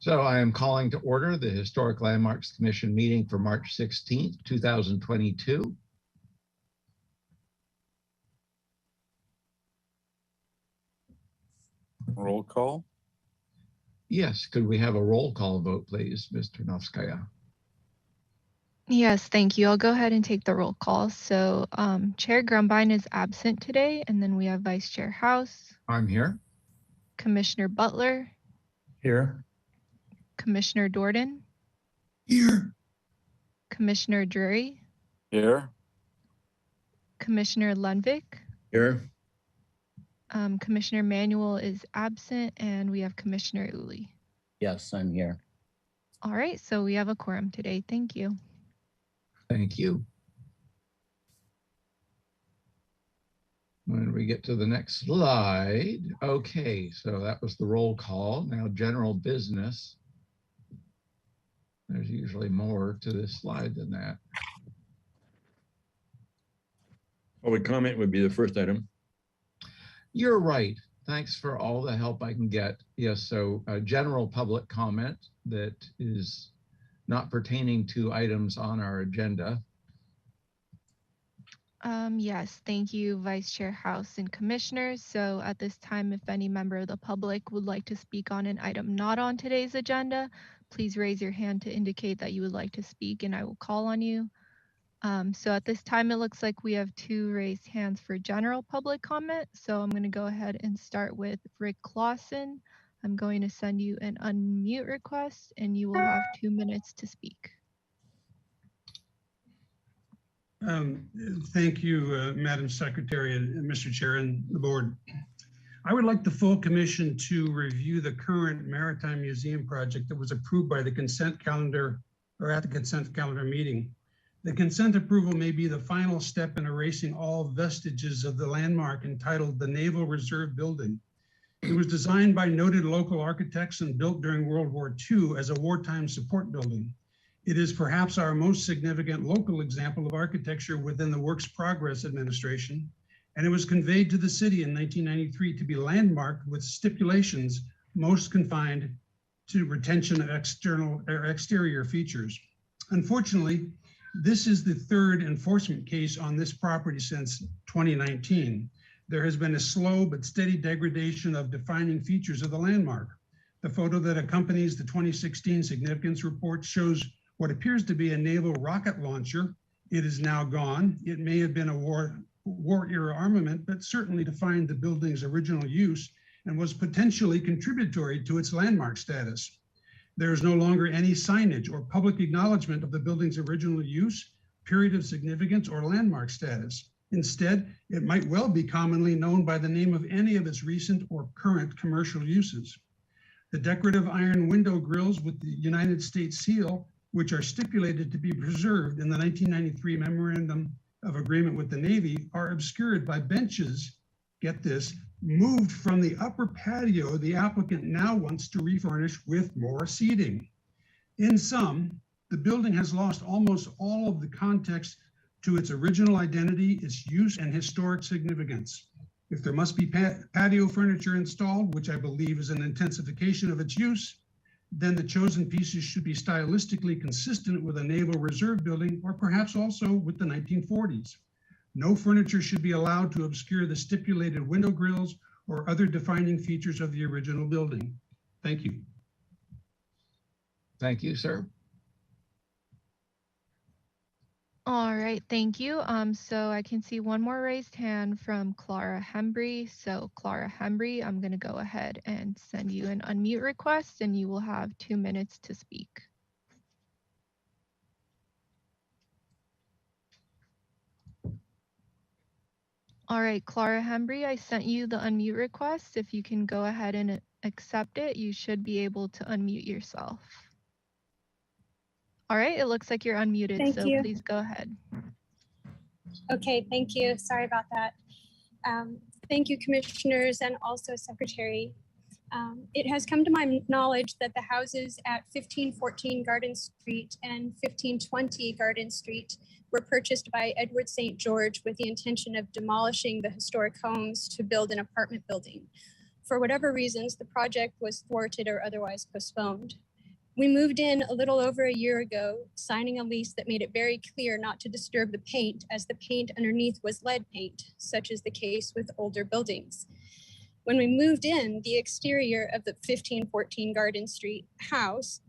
So I am calling to order the Historic Landmarks Commission meeting for March 16th, 2022. Roll call. Yes, could we have a roll call vote, please, Ms. Tarnowskaya? Yes, thank you. I'll go ahead and take the roll call. So Chair Grumbine is absent today, and then we have Vice Chair House, I'm here. Commissioner Butler, Here. Commissioner Dordan, Here. Commissioner Drury, Here. Commissioner Lundvik, Here. Commissioner Manuel is absent, and we have Commissioner Uli. Yes, I'm here. All right, so we have a quorum today. Thank you. Thank you. When we get to the next slide, okay, so that was the roll call. Now general business. There's usually more to this slide than that. Public comment would be the first item. You're right. Thanks for all the help I can get. Yes, so general public comment that is not pertaining to items on our agenda. Yes, thank you, Vice Chair House and Commissioners. So at this time, if any member of the public would like to speak on an item not on today's agenda, please raise your hand to indicate that you would like to speak and I will call on you. So at this time, it looks like we have 2 raised hands for general public comment. So I'm going to go ahead and start with Rick Clausen. I'm going to send you an unmute request and you will have 2 minutes to speak. Thank you, Madam Secretary and Mr. Chair and the board. I would like the full commission to review the current Maritime Museum project that was approved by the consent calendar or at the consent calendar meeting. The consent approval may be the final step in erasing all vestiges of the landmark entitled the Naval Reserve Building. It was designed by noted local architects and built during World War II as a wartime support building. It is perhaps our most significant local example of architecture within the Works Progress Administration, and it was conveyed to the city in 1993 to be landmarked with stipulations most confined to retention of external or exterior features. Unfortunately, this is the 3rd enforcement case on this property since 2019. There has been a slow but steady degradation of defining features of the landmark. The photo that accompanies the 2016 significance report shows what appears to be a naval rocket launcher. It is now gone. It may have been a war era armament, but certainly defined the building's original use and was potentially contributory to its landmark status. There is no longer any signage or public acknowledgement of the building's original use, period of significance, or landmark status. Instead, it might well be commonly known by the name of any of its recent or current commercial uses. The decorative iron window grills with the United States seal, which are stipulated to be preserved in the 1993 Memorandum of Agreement with the Navy, are obscured by benches, get this, moved from the upper patio the applicant now wants to refurnish with more seating. In sum, the building has lost almost all of the context to its original identity, its use, and historic significance. If there must be patio furniture installed, which I believe is an intensification of its use, then the chosen pieces should be stylistically consistent with a Naval Reserve building, or perhaps also with the 1940s. No furniture should be allowed to obscure the stipulated window grills or other defining features of the original building. Thank you. Thank you, sir. All right, thank you. So I can see one more raised hand from Clara Hembry. So Clara Hembry, I'm going to go ahead and send you an unmute request and you will have 2 minutes to speak. All right, Clara Hembry, I sent you the unmute request. If you can go ahead and accept it, you should be able to unmute yourself. All right, it looks like you're unmuted, Thank you. Please go ahead. Okay, thank you. Sorry about that. Thank you, commissioners, and also secretary. It has come to my knowledge that the houses at 1514 Garden Street and 1520 Garden Street were purchased by Edward St. George with the intention of demolishing the historic homes to build an apartment building. For whatever reasons, the project was thwarted or otherwise postponed. We moved in a little over a year ago, signing a lease that made it very clear not to disturb the paint, as the paint underneath was lead paint, such is the case with older buildings. When we moved in, the exterior of the 1514 Garden Street house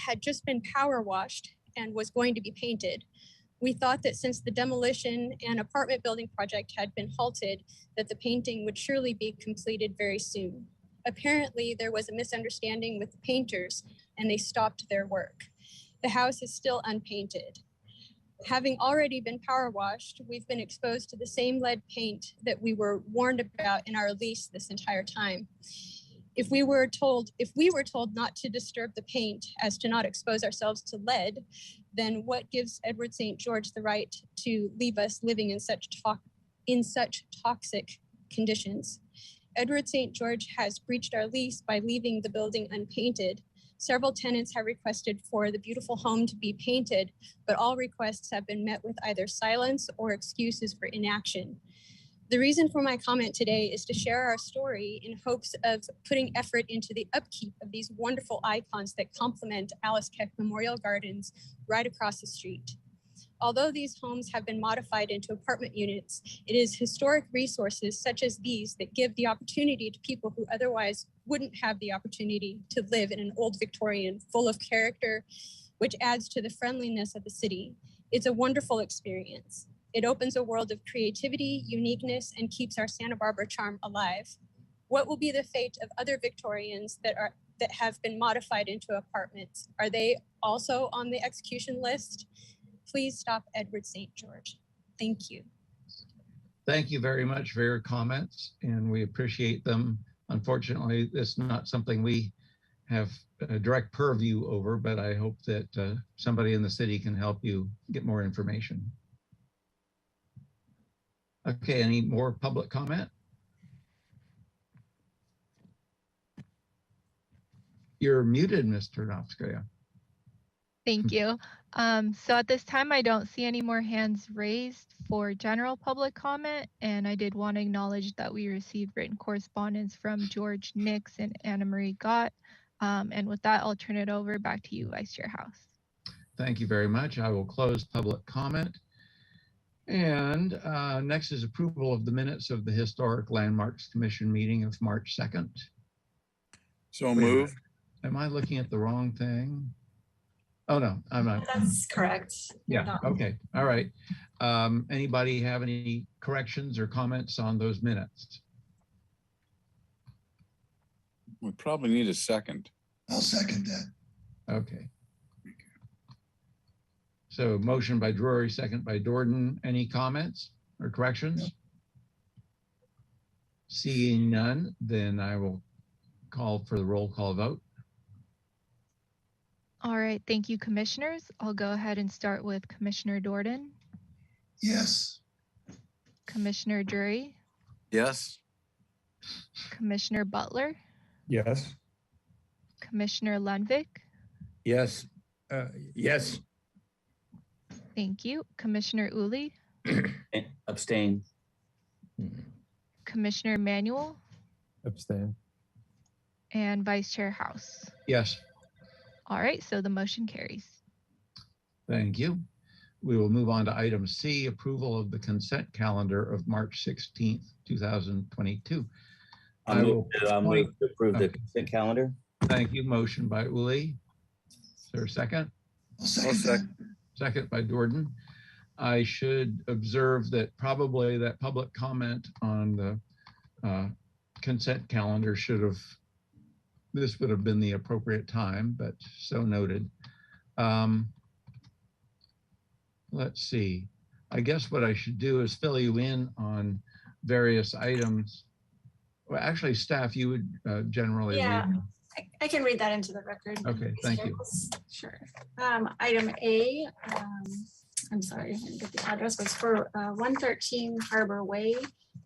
had just been power washed and was going to be painted. We thought that since the demolition and apartment building project had been halted, that the painting would surely be completed very soon. Apparently, there was a misunderstanding with the painters and they stopped their work. The house is still unpainted. Having already been power washed, we've been exposed to the same lead paint that we were warned about in our lease this entire time. If we were told not to disturb the paint as to not expose ourselves to lead, then what gives Edward St. George the right to leave us living in such toxic conditions? Edward St. George has breached our lease by leaving the building unpainted. Several tenants have requested for the beautiful home to be painted, but all requests have been met with either silence or excuses for inaction. The reason for my comment today is to share our story in hopes of putting effort into the upkeep of these wonderful icons that complement Alice Keck Memorial Gardens right across the street. Although these homes have been modified into apartment units, it is historic resources such as these that give the opportunity to people who otherwise wouldn't have the opportunity to live in an old Victorian full of character, which adds to the friendliness of the city. It's a wonderful experience. It opens a world of creativity, uniqueness, and keeps our Santa Barbara charm alive. What will be the fate of other Victorians that have been modified into apartments? Are they also on the execution list? Please stop Edward St. George. Thank you. Thank you very much for your comments, and we appreciate them. Unfortunately, it's not something we have a direct purview over, but I hope that somebody in the city can help you get more information. Okay, any more public comment? You're muted, Mr. Novskaya. Thank you. So at this time, I don't see any more hands raised for general public comment. And I did want to acknowledge that we received written correspondence from George Nix and Anna Marie Gott. And with that, I'll turn it over back to you, Vice Chair House. Thank you very much. I will close public comment. And next is approval of the minutes of the Historic Landmarks Commission meeting of March 2nd. So moved. Am I looking at the wrong thing? Oh, no, I'm not. That's correct. Yeah, okay, all right. Anybody have any corrections or comments on those minutes? We probably need a second. I'll second that. Okay. So motion by Drury, second by Dorden. Any comments or corrections? No. Seeing none, then I will call for the roll call vote. All right, thank you, commissioners. I'll go ahead and start with Commissioner Dorden, Yes. Commissioner Drury, Yes. Commissioner Butler, Yes. Commissioner Lenvik. Yes. Yes. Thank you. Commissioner Uli, Abstain. Commissioner Manuel, Abstain. and Vice Chair House. Yes, All right, so the motion carries. thank you. We will move on to item C, approval of the consent calendar of March 16th, 2022. I'll move to approve the Okay. consent calendar. Thank you. Motion by Uli. Is there a second? I'll second that. Second by Dorden. I should observe that probably that public comment on the consent calendar this would have been the appropriate time, but so noted. Let's see. I guess what I should do is fill you in on various items. Well, actually, staff, you would generally Yeah. read. I can read that into the record. Okay, thank you. Sure. Item A, I'm sorry, I didn't get the address, was for 113 Harbor Way.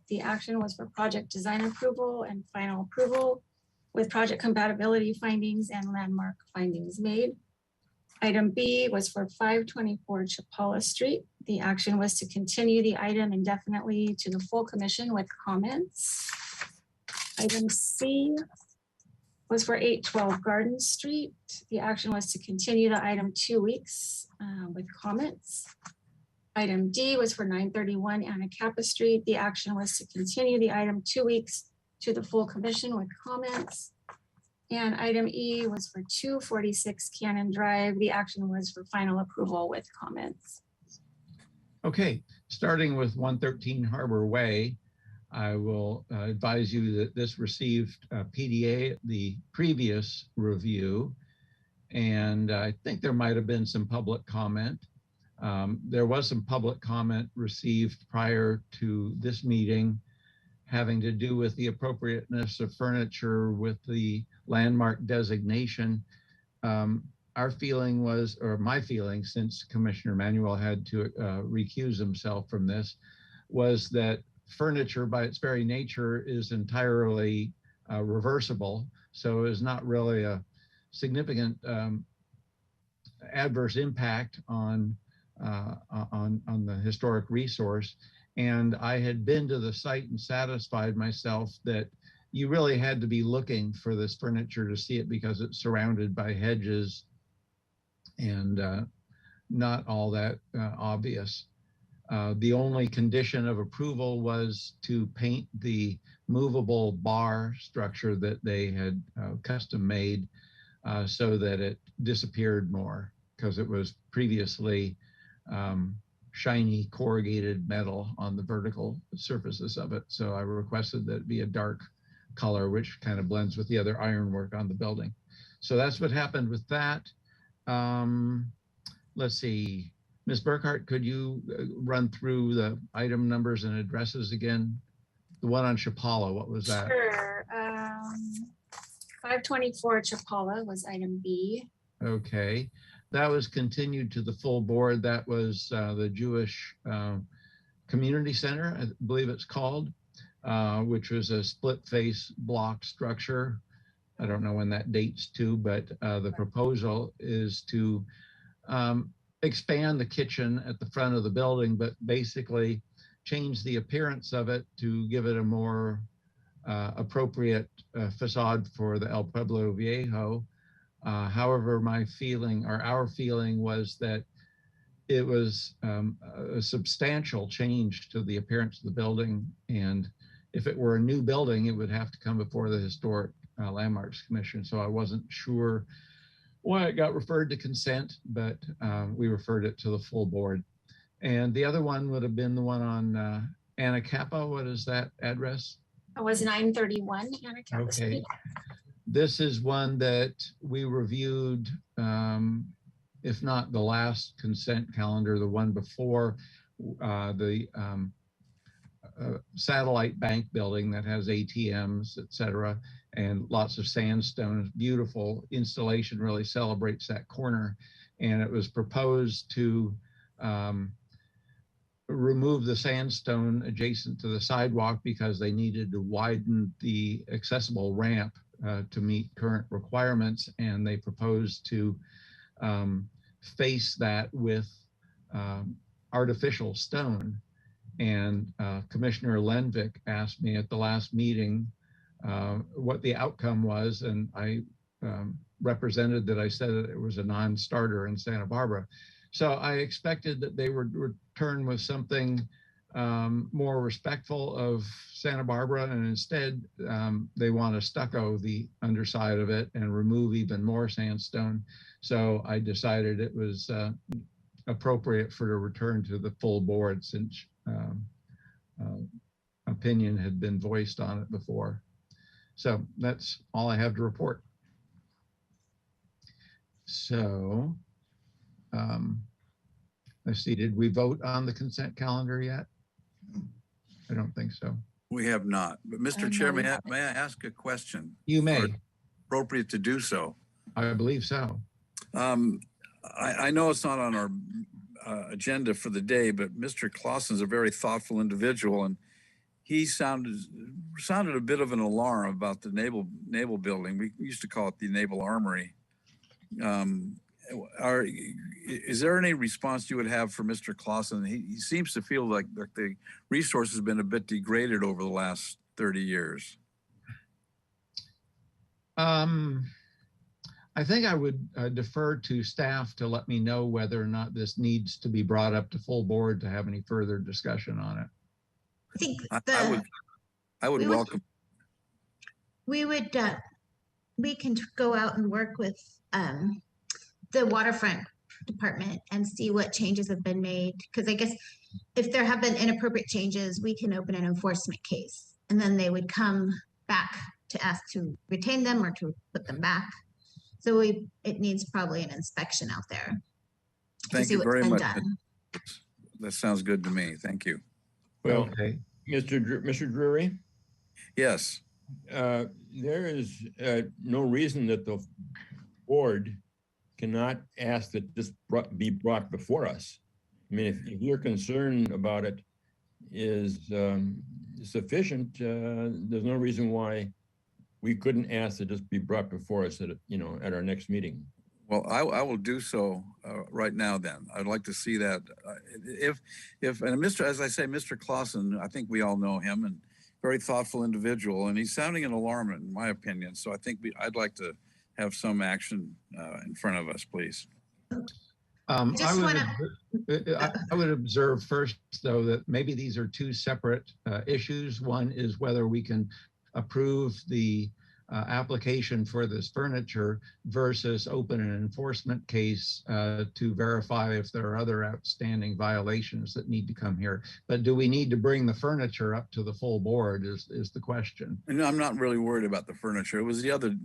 The action was for project design approval and final approval with project compatibility findings and landmark findings made. Item B was for 524 Chapala Street. The action was to continue the item indefinitely to the full commission with comments. Item C was for 812 Garden Street. The action was to continue the item 2 weeks with comments. Item D was for 931 Anacapa Street. The action was to continue the item 2 weeks to the full commission with comments. And item E was for 246 Cannon Drive. The action was for final approval with comments. Okay, starting with 113 Harbor Way, I will advise you that this received PDA at the previous review, and I think there might have been some public comment. There was some public comment received prior to this meeting having to do with the appropriateness of furniture with the landmark designation. Our feeling was, or my feeling, since Commissioner Manuel had to recuse himself from this, was that furniture by its very nature is entirely reversible. So is not really a significant adverse impact on the historic resource. And I had been to the site and satisfied myself that you really had to be looking for this furniture to see it because it's surrounded by hedges and not all that obvious. The only condition of approval was to paint the movable bar structure that they had custom made so that it disappeared more, because it was previously shiny corrugated metal on the vertical surfaces of it. So I requested that it be a dark color, which kind of blends with the other ironwork on the building. So that's what happened with that. Let's see, Ms. Burkhart, could you run through the item numbers and addresses again? The one on Chapala, what was that? Sure. 524 Chapala was item B. Okay, that was continued to the full board. That was the Jewish Community Center, I believe it's called, which was a split face block structure. I don't know when that dates to, but the proposal is to expand the kitchen at the front of the building, but basically change the appearance of it to give it a more appropriate facade for the El Pueblo Viejo. However, my feeling, or our feeling, was that it was a substantial change to the appearance of the building. And if it were a new building, it would have to come before the Historic Landmarks Commission. So I wasn't sure why it got referred to consent, but we referred it to the full board. And the other one would have been the one on Anacapa. What is that address? It was 931 Anacapa Street. Okay. This is one that we reviewed, if not the last consent calendar, the one before, the satellite bank building that has ATMs, et cetera, and lots of sandstone. Beautiful installation, really celebrates that corner. And it was proposed to remove the sandstone adjacent to the sidewalk because they needed to widen the accessible ramp to meet current requirements. And they proposed to face that with artificial stone. And Commissioner Lenvik asked me at the last meeting what the outcome was, and I represented that I said that it was a non-starter in Santa Barbara. So I expected that they would return with something more respectful of Santa Barbara, and instead they want to stucco the underside of it and remove even more sandstone. So I decided it was appropriate for a return to the full board, since opinion had been voiced on it before. So that's all I have to report. So let's see, did we vote on the consent calendar yet? I don't think so. We have not. But Mr. Chair, may I ask a question? You may. Or appropriate to do so. I believe so. I know it's not on our agenda for the day, but Mr. Clausen is a very thoughtful individual, and he sounded a bit of an alarm about the naval building. We used to call it the Naval Armory. Is there any response you would have for Mr. Clausen? He seems to feel like the resource has been a bit degraded over the last 30 years. I think I would defer to staff to let me know whether or not this needs to be brought up to full board to have any further discussion on it. I think I would we would- welcome, we would, we can go out and work with the waterfront department and see what changes have been made. Because I guess if there have been inappropriate changes, we can open an enforcement case. And then they would come back to ask to retain them or to put them back. So it needs probably an inspection out there. to thank see you what's very been much. done. That sounds good to me. Thank you. Well, Okay. Mr. Drury, Yes, there is no reason that the board cannot ask that this be brought before us. I mean, if your concern about it is sufficient, there's no reason why we couldn't ask that this be brought before us at, at our next meeting. well, I will do so right now then. I'd like to see that. And as I say, Mr. Clausen, I think we all know him and very thoughtful individual, and he's sounding an alarm in my opinion. So I think I'd like to have some action in front of us, please. I just would observe first, though, that maybe these are two separate issues. One is whether we can approve the application for this furniture versus open an enforcement case to verify if there are other outstanding violations that need to come here. But do we need to bring the furniture up to the full board is the question. And I'm not really worried about the furniture. It was the other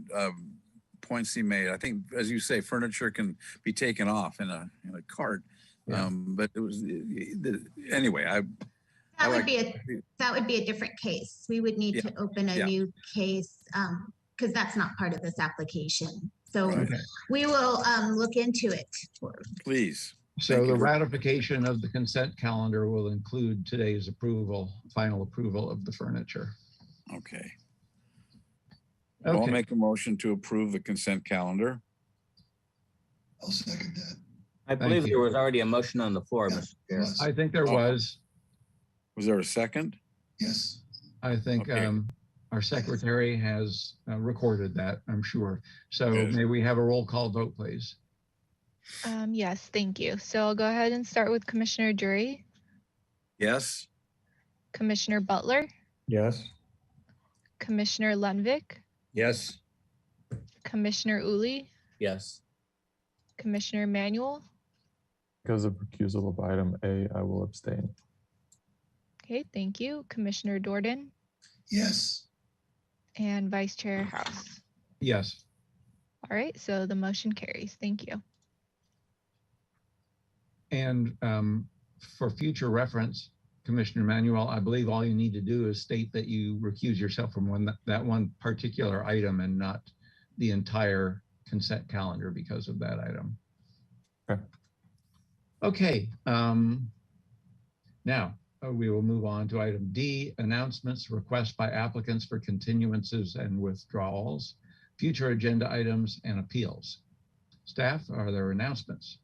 points he made. I think, as you say, furniture can be taken off in a cart. Yeah. But it was anyway. That would be a different case. We would need to open a new case because that's not part of this application. So Okay. we will look into it. Please. So Thank the you. ratification of the consent calendar will include today's final approval of the furniture. Okay. I'll Okay. make a motion to approve the consent calendar. I'll second that. I believe you. there was already a motion on the floor, Yeah, Mr. Chair. yes. I think there was. Was there a second? Yes, I think Okay. our secretary has recorded that, I'm sure. So Good. may we have a roll call vote, please? Yes, thank you. So I'll go ahead and start with Commissioner Drury, Yes. Commissioner Butler, Yes. Commissioner Lenvik, Yes. Commissioner Uli, Yes. Commissioner Manuel. Because of recusal of item A, I will abstain. Okay, thank you. Commissioner Jordan yes, and Vice Chair House. Yes. All right, so the motion carries. Thank you. And for future reference, Commissioner Manuel, I believe all you need to do is state that you recuse yourself from that one particular item and not the entire consent calendar because of that item. Okay. Okay. Now we will move on to item D, announcements, requests by applicants for continuances and withdrawals, future agenda items and appeals. Staff, are there announcements?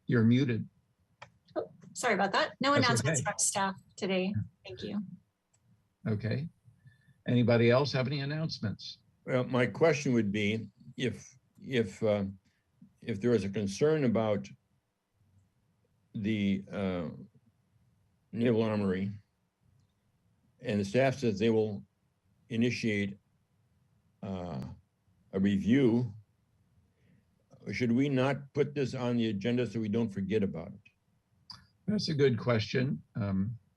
You're muted. Sorry about that. No That's announcements okay. from staff today. Thank you. Okay. Anybody else have any announcements? Well, my question would be if there is a concern about the Naval Armory and the staff says they will initiate a review, should we not put this on the agenda so we don't forget about it? That's a good question.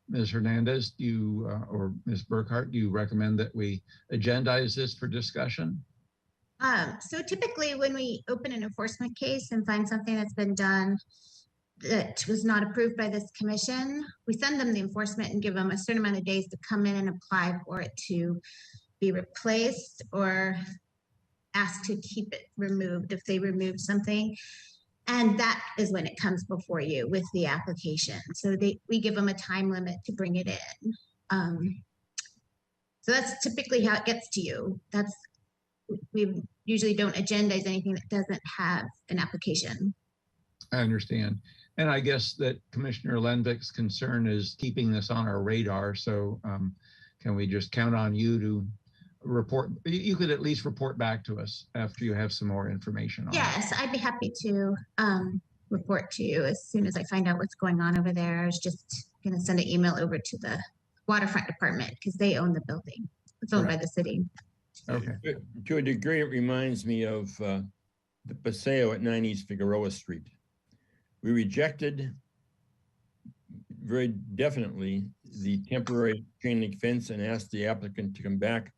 Ms. Hernandez, do you, or Ms. Burkhart, do you recommend that we agendize this for discussion? So typically when we open an enforcement case and find something that's been done that was not approved by this commission, we send them the enforcement and give them a certain amount of days to come in and apply for it to be replaced or ask to keep it removed if they removed something. And that is when it comes before you with the application. So we give them a time limit to bring it in. So that's typically how it gets to you. We usually don't agendize anything that doesn't have an application. I understand. And I guess that Commissioner Lenvik's concern is keeping this on our radar. So can we just count on you to report, you could at least report back to us after you have some more information on it. Yes, I'd be happy to report to you as soon as I find out what's going on over there. I was just going to send an email over to the waterfront department because they own the building. It's owned by the city. Okay. To a degree, it reminds me of the Paseo at 9 East Figueroa Street. We rejected very definitely the temporary chain link fence and asked the applicant to come back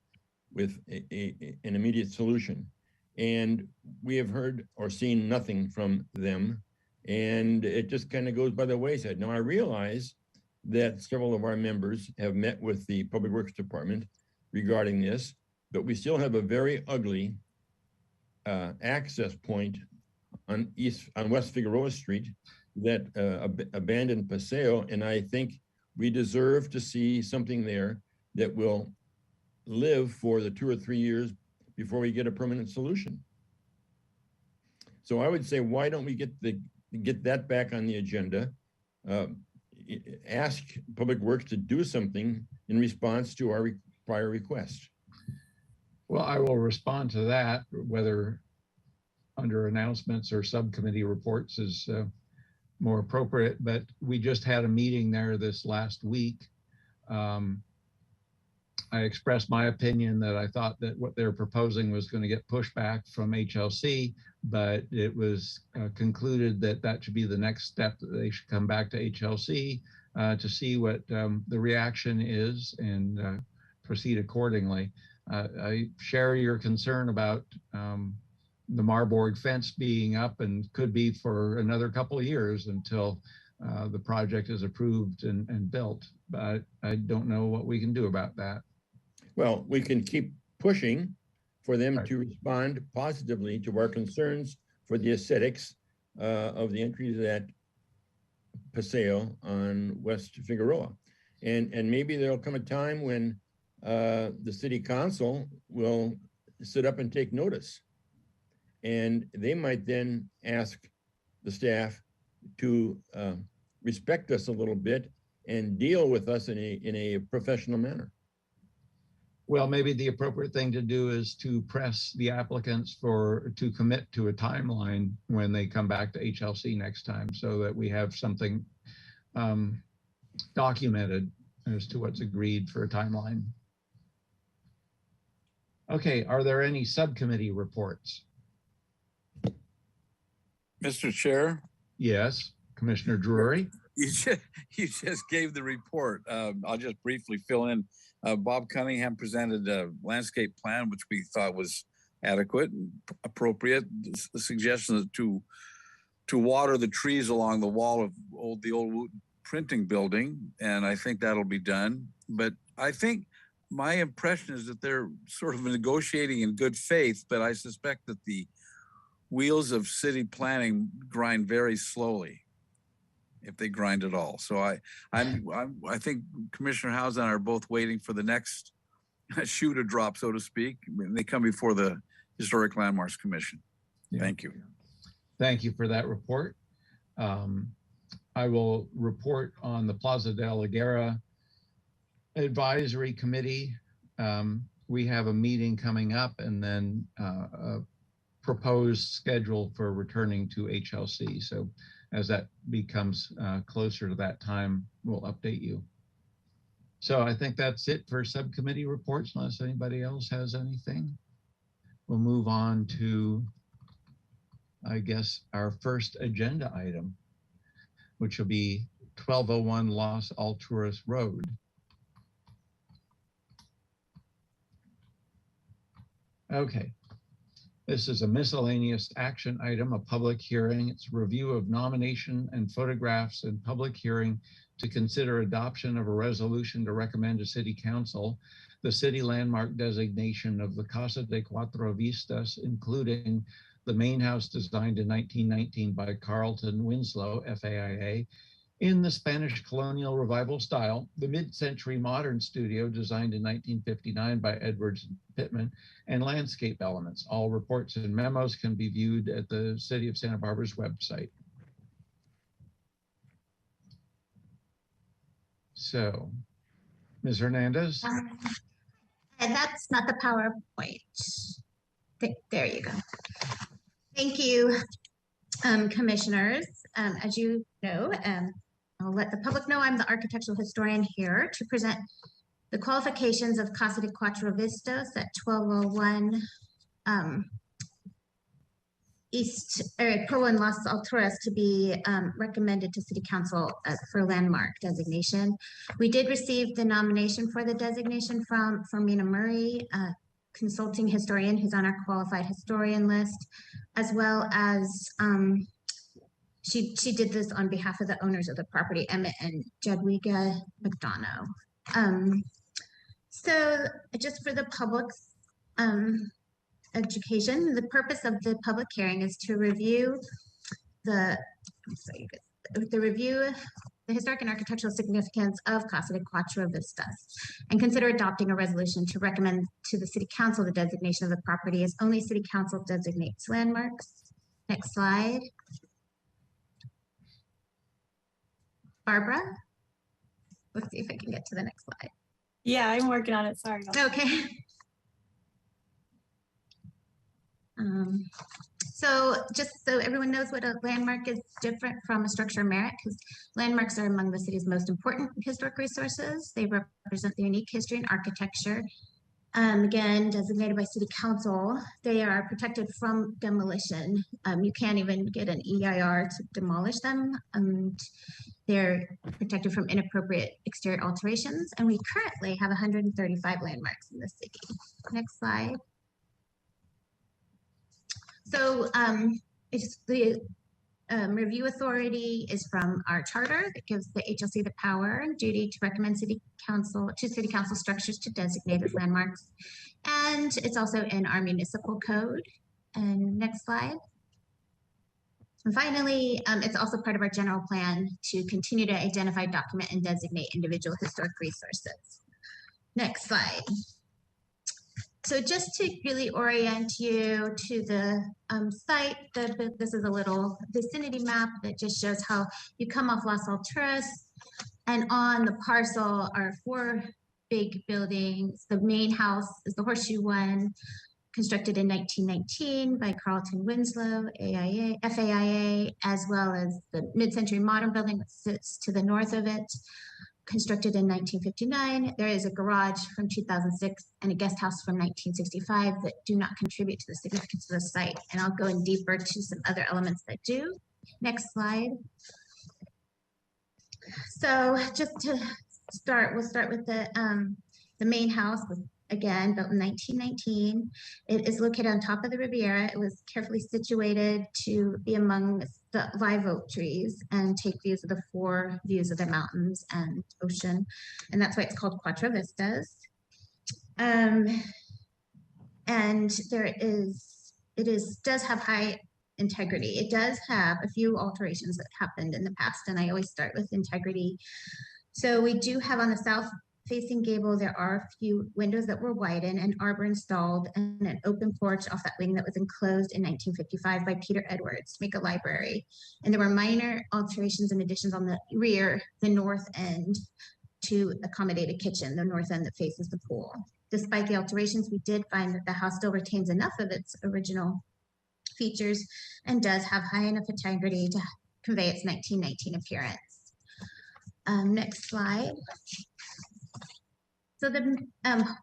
with an immediate solution. And we have heard or seen nothing from them. And it just kind of goes by the wayside. Now, I realize that several of our members have met with the Public Works Department regarding this, but we still have a very ugly access point on West Figueroa Street that abandoned Paseo. And I think we deserve to see something there that will live for the 2 or 3 years before we get a permanent solution. So I would say, why don't we get that back on the agenda? Ask Public Works to do something in response to our prior request. Well, I will respond to that, whether under announcements or subcommittee reports is more appropriate, but we just had a meeting there this last week. I expressed my opinion that I thought that what they're proposing was going to get pushback from HLC, but it was concluded that that should be the next step, that they should come back to HLC to see what the reaction is and proceed accordingly. I share your concern about the Marburg fence being up and could be for another couple of years until the project is approved and built, but I don't know what we can do about that. Well, we can keep pushing for them to respond positively to our concerns for the aesthetics of the entry to that Paseo on West Figueroa. And maybe there'll come a time when the city council will sit up and take notice. And they might then ask the staff to respect us a little bit and deal with us in a professional manner. Well, maybe the appropriate thing to do is to press the applicants to commit to a timeline when they come back to HLC next time, so that we have something documented as to what's agreed for a timeline. Okay, are there any subcommittee reports? Mr. Chair? Yes, Commissioner Drury. You just gave the report. I'll just briefly fill in. Bob Cunningham presented a landscape plan, which we thought was adequate and appropriate. The suggestion to water the trees along the wall of the old printing building, and I think that'll be done. But I think my impression is that they're sort of negotiating in good faith, but I suspect that the wheels of city planning grind very slowly, if they grind at all. So I think Commissioner Howes and I are both waiting for the next shoe to drop, so to speak, when they come before the Historic Landmarks Commission. Yeah. Thank you. Thank you for that report. I will report on the Plaza de la Guerra Advisory Committee. We have a meeting coming up and then a proposed schedule for returning to HLC. So as that becomes closer to that time, we'll update you. So I think that's it for subcommittee reports, unless anybody else has anything. We'll move on to, I guess, our first agenda item, which will be 1201 Los Alturas Road. Okay. This is a miscellaneous action item, a public hearing. It's review of nomination and photographs and public hearing to consider adoption of a resolution to recommend to City Council the city landmark designation of the Casa de Cuatro Vistas, including the main house designed in 1919 by Carlton Winslow, FAIA, in the Spanish colonial revival style, the mid-century modern studio designed in 1959 by Edwards Pittman, and landscape elements. All reports and memos can be viewed at the City of Santa Barbara's website. So, Ms. Hernandez? And that's not the PowerPoint. There you go. Thank you, commissioners. As you know, I'll let the public know I'm the architectural historian here to present the qualifications of Casa de Cuatro Vistas at 1201 East Pro and Las Alturas to be recommended to City Council for landmark designation. We did receive the nomination for the designation from Mina Murray, consulting historian who's on our qualified historian list, as well as she did this on behalf of the owners of the property, Emmett and Jadwiga McDonough. So just for the public's education, the purpose of the public hearing is to review the historic and architectural significance of Casa de Cuatro Vistas and consider adopting a resolution to recommend to the City Council the designation of the property as only City Council designates landmarks. Next slide. Barbara, let's see if I can get to the next slide. Yeah, I'm working on it. Sorry. Okay. So just so everyone knows what a landmark is different from a structure of merit, because landmarks are among the city's most important historic resources. They represent the unique history and architecture. Again, designated by City Council, they are protected from demolition. You can't even get an EIR to demolish them. They're protected from inappropriate exterior alterations. And we currently have 135 landmarks in the city. Next slide. So it's the review authority is from our charter that gives the HLC the power and duty to recommend City Council structures to designate as landmarks. And it's also in our municipal code. And next slide. And finally, it's also part of our general plan to continue to identify, document, and designate individual historic resources. Next slide. So just to really orient you to the site, this is a little vicinity map that just shows how you come off Las Alturas, and on the parcel are 4 big buildings. The main house is the Horseshoe One, constructed in 1919 by Carlton Winslow, FAIA, as well as the mid-century modern building that sits to the north of it, constructed in 1959. There is a garage from 2006 and a guest house from 1965 that do not contribute to the significance of the site. And I'll go in deeper to some other elements that do. Next slide. So just to start, we'll start with the main house, again, built in 1919. It is located on top of the Riviera. It was carefully situated to be among the live oak trees and take views of the 4 views of the mountains and ocean. And that's why it's called Cuatro Vistas. And does have high integrity. It does have a few alterations that happened in the past, and I always start with integrity. So we do have on the south facing gable, there are a few windows that were widened and arbor installed, and an open porch off that wing that was enclosed in 1955 by Peter Edwards to make a library. And there were minor alterations and additions on the rear, the north end, to accommodate a kitchen, the north end that faces the pool. Despite the alterations, we did find that the house still retains enough of its original features and does have high enough integrity to convey its 1919 appearance. Next slide. So the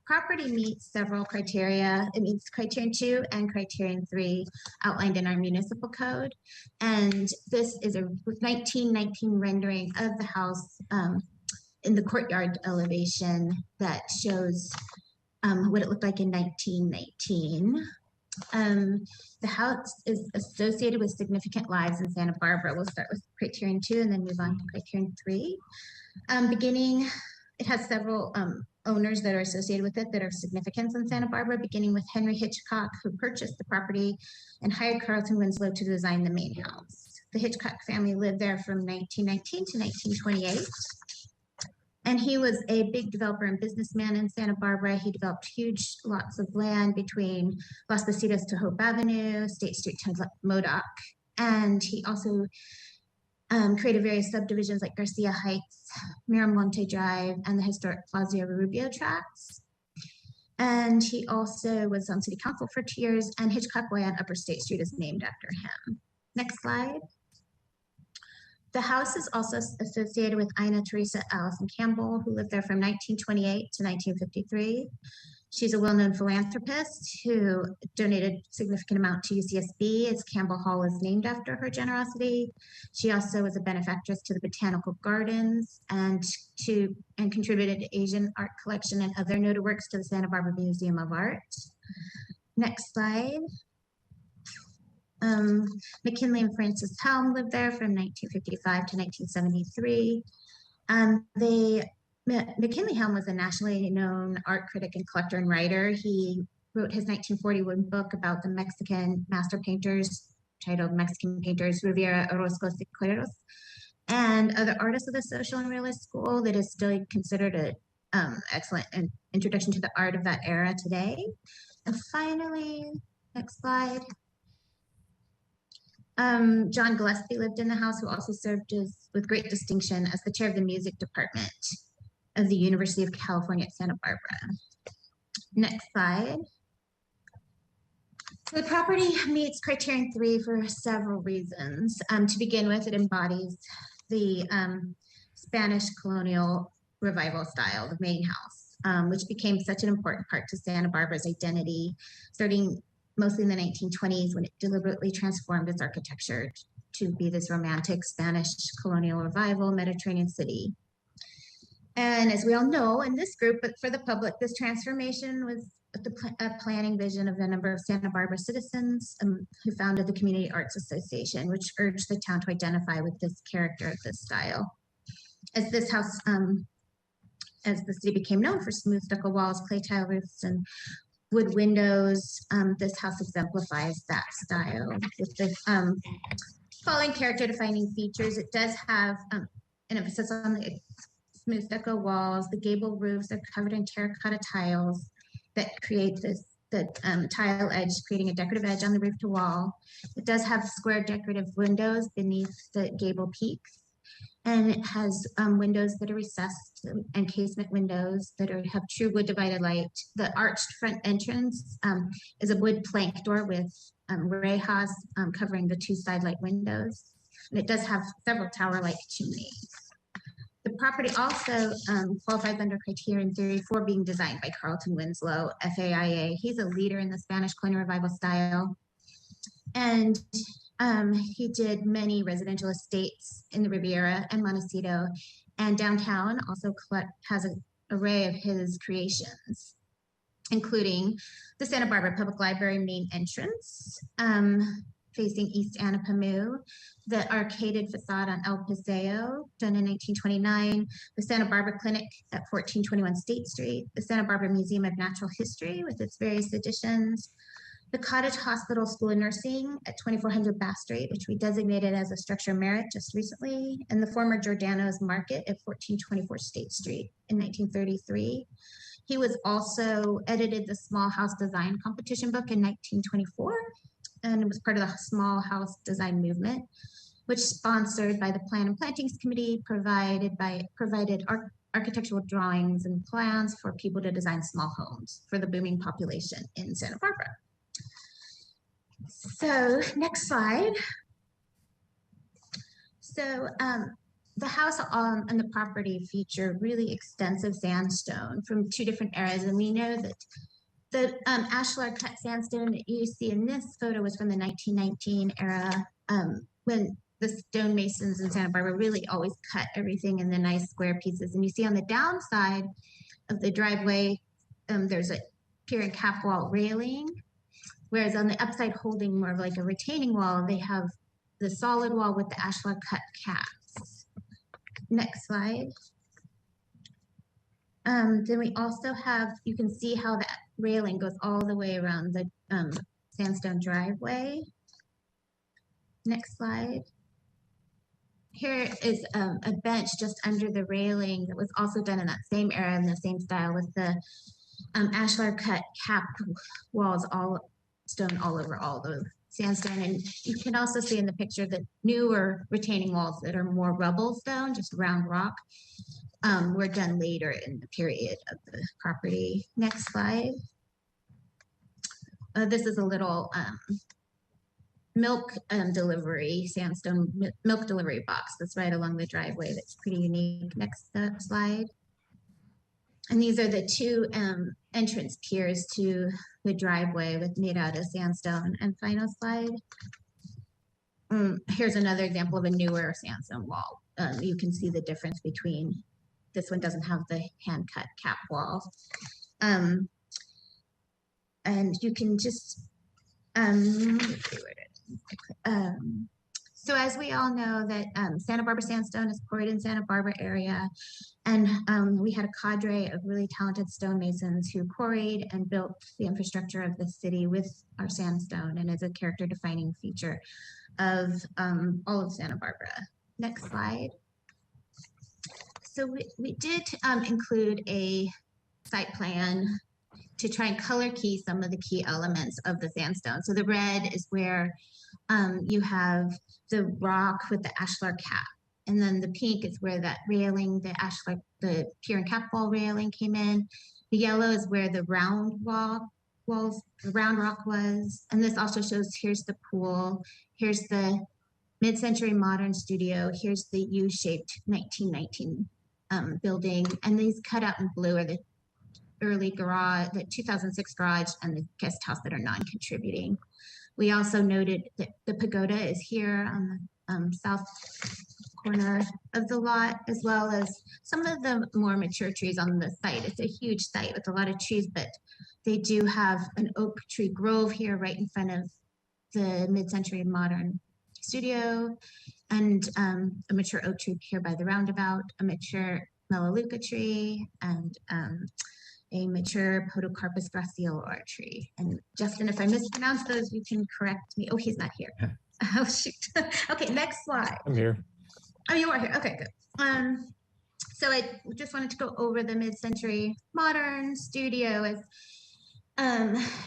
property meets several criteria. It meets criterion 2 and criterion 3 outlined in our municipal code. And this is a 1919 rendering of the house in the courtyard elevation that shows what it looked like in 1919. The house is associated with significant lives in Santa Barbara. We'll start with criterion 2 and then move on to criterion 3. It has several owners that are associated with it that are of significance in Santa Barbara, beginning with Henry Hitchcock, who purchased the property and hired Carlton Winslow to design the main house. The Hitchcock family lived there from 1919 to 1928. And he was a big developer and businessman in Santa Barbara. He developed huge lots of land between Las Positas to Hope Avenue, State Street to Modoc. And he also created various subdivisions like Garcia Heights, Miramonte Drive, and the historic Plaza Rubio tracts. And he also was on city council for 2 years, and Hitchcock Way on Upper State Street is named after him. Next slide. The house is also associated with Ina Teresa Allison Campbell, who lived there from 1928 to 1953. She's a well-known philanthropist who donated significant amount to UCSB, as Campbell Hall is named after her generosity. She also was a benefactress to the Botanical Gardens and contributed to Asian art collection and other noted works to the Santa Barbara Museum of Art. Next slide. McKinley and Frances Helm lived there from 1955 to 1973. McKinley Helm was a nationally known art critic and collector and writer. He wrote his 1941 book about the Mexican master painters, titled Mexican Painters, Rivera, Orozco, Siqueiros, and other artists of the social and realist school that is still considered an excellent introduction to the art of that era today. And finally, next slide. John Gillespie lived in the house, who also served with great distinction as the chair of the music department of the University of California at Santa Barbara. Next slide. So the property meets criterion 3 for several reasons. To begin with, it embodies the Spanish colonial revival style, the main house, which became such an important part to Santa Barbara's identity, starting mostly in the 1920s, when it deliberately transformed its architecture to be this romantic Spanish colonial revival Mediterranean city. And as we all know in this group, but for the public, this transformation was a planning vision of a number of Santa Barbara citizens who founded the Community Arts Association, which urged the town to identify with this character of this style. As this house, as the city became known for smooth stucco walls, clay tile roofs, and wood windows, this house exemplifies that style with the following character defining features. It does have an emphasis on the smooth stucco walls. The gable roofs are covered in terracotta tiles that create the tile edge, creating a decorative edge on the roof to wall. It does have square decorative windows beneath the gable peaks. And it has windows that are recessed and casement windows that have true wood divided light. The arched front entrance is a wood plank door with rejas covering the 2 side light windows. And it does have several tower-like chimneys. The property also qualifies under criterion 34 being designed by Carlton Winslow, FAIA. He's a leader in the Spanish colonial revival style. And he did many residential estates in the Riviera and Montecito, and downtown also has an array of his creations, including the Santa Barbara Public Library main entrance, facing East Anapamu, the arcaded facade on El Paseo, done in 1929, the Santa Barbara Clinic at 1421 State Street, the Santa Barbara Museum of Natural History with its various additions, the Cottage Hospital School of Nursing at 2400 Bass Street, which we designated as a structure of merit just recently, and the former Giordano's Market at 1424 State Street in 1933. He was also edited the Small House Design Competition book in 1924, and it was part of the Small House Design movement, which sponsored by the Plan and Plantings Committee, provided architectural drawings and plans for people to design small homes for the booming population in Santa Barbara. So next slide. So the house and the property feature really extensive sandstone from 2 different eras. And we know that the ashlar cut sandstone that you see in this photo was from the 1919 era, when the stonemasons in Santa Barbara really always cut everything in the nice square pieces. And you see on the downside of the driveway, there's a pier and cap wall railing. Whereas on the upside, holding more of like a retaining wall, they have the solid wall with the ashlar cut caps. Next slide. Then we also have, you can see how that railing goes all the way around the sandstone driveway. Next slide. Here is a bench just under the railing that was also done in that same era in the same style with the ashlar cut cap walls all stone all over all the sandstone. And you can also see in the picture the newer retaining walls that are more rubble stone, just round rock. were done later in the period of the property. Next slide. This is a little milk delivery, sandstone milk delivery box that's right along the driveway. That's pretty unique. Next slide. And these are the two entrance piers to the driveway made out of sandstone. And final slide. Here's another example of a newer sandstone wall. You can see the difference between, this one doesn't have the hand cut cap wall. And you can just, so as we all know that Santa Barbara sandstone is quarried in Santa Barbara area. And we had a cadre of really talented stonemasons who quarried and built the infrastructure of the city with our sandstone, and is a character defining feature of all of Santa Barbara. Next slide. So we did include a site plan to try and color key some of the key elements of the sandstone. So the red is where you have the rock with the ashlar cap. And then the pink is where that railing, the ashlar, the pier and cap wall railing came in. The yellow is where the round walls, the round rock was. And this also shows, here's the pool, here's the mid-century modern studio, here's the U-shaped 1919 building. And these cut out in blue are the early garage, the 2006 garage and the guest house that are non-contributing. We also noted that the pagoda is here on the south corner of the lot, as well as some of the more mature trees on the site. It's a huge site with a lot of trees, but they do have an oak tree grove here right in front of the mid-century modern studio, and a mature oak tree here by the roundabout, a mature melaleuca tree, and a mature Podocarpus graciola tree. And Justin, if I mispronounce those, you can correct me. Oh, he's not here. Oh, shoot. Okay, next slide. I'm here. Oh, you are here. Okay, good. So I just wanted to go over the mid-century modern studio. As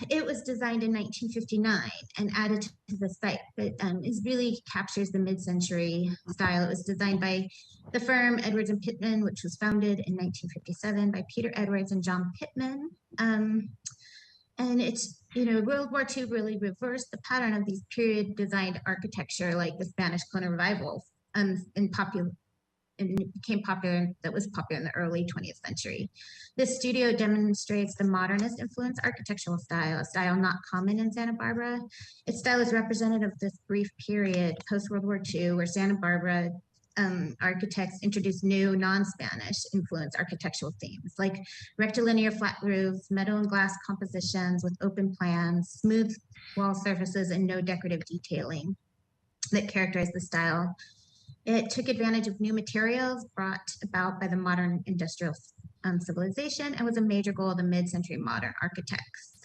it was designed in 1959 and added to the site, but it really captures the mid-century style. It was designed by the firm Edwards and Pittman, which was founded in 1957 by Peter Edwards and John Pittman. And it's, you know, World War II really reversed the pattern of these period designed architecture, like the Spanish colonial revival, and it became popular, that was popular in the early 20th century. This studio demonstrates the modernist influence architectural style, a style not common in Santa Barbara. Its style is representative of this brief period post-World War II, where Santa Barbara architects introduced new non-Spanish influence architectural themes like rectilinear flat roofs, metal and glass compositions with open plans, smooth wall surfaces, and no decorative detailing that characterize the style. It took advantage of new materials brought about by the modern industrial civilization and was a major goal of the mid-century modern architects.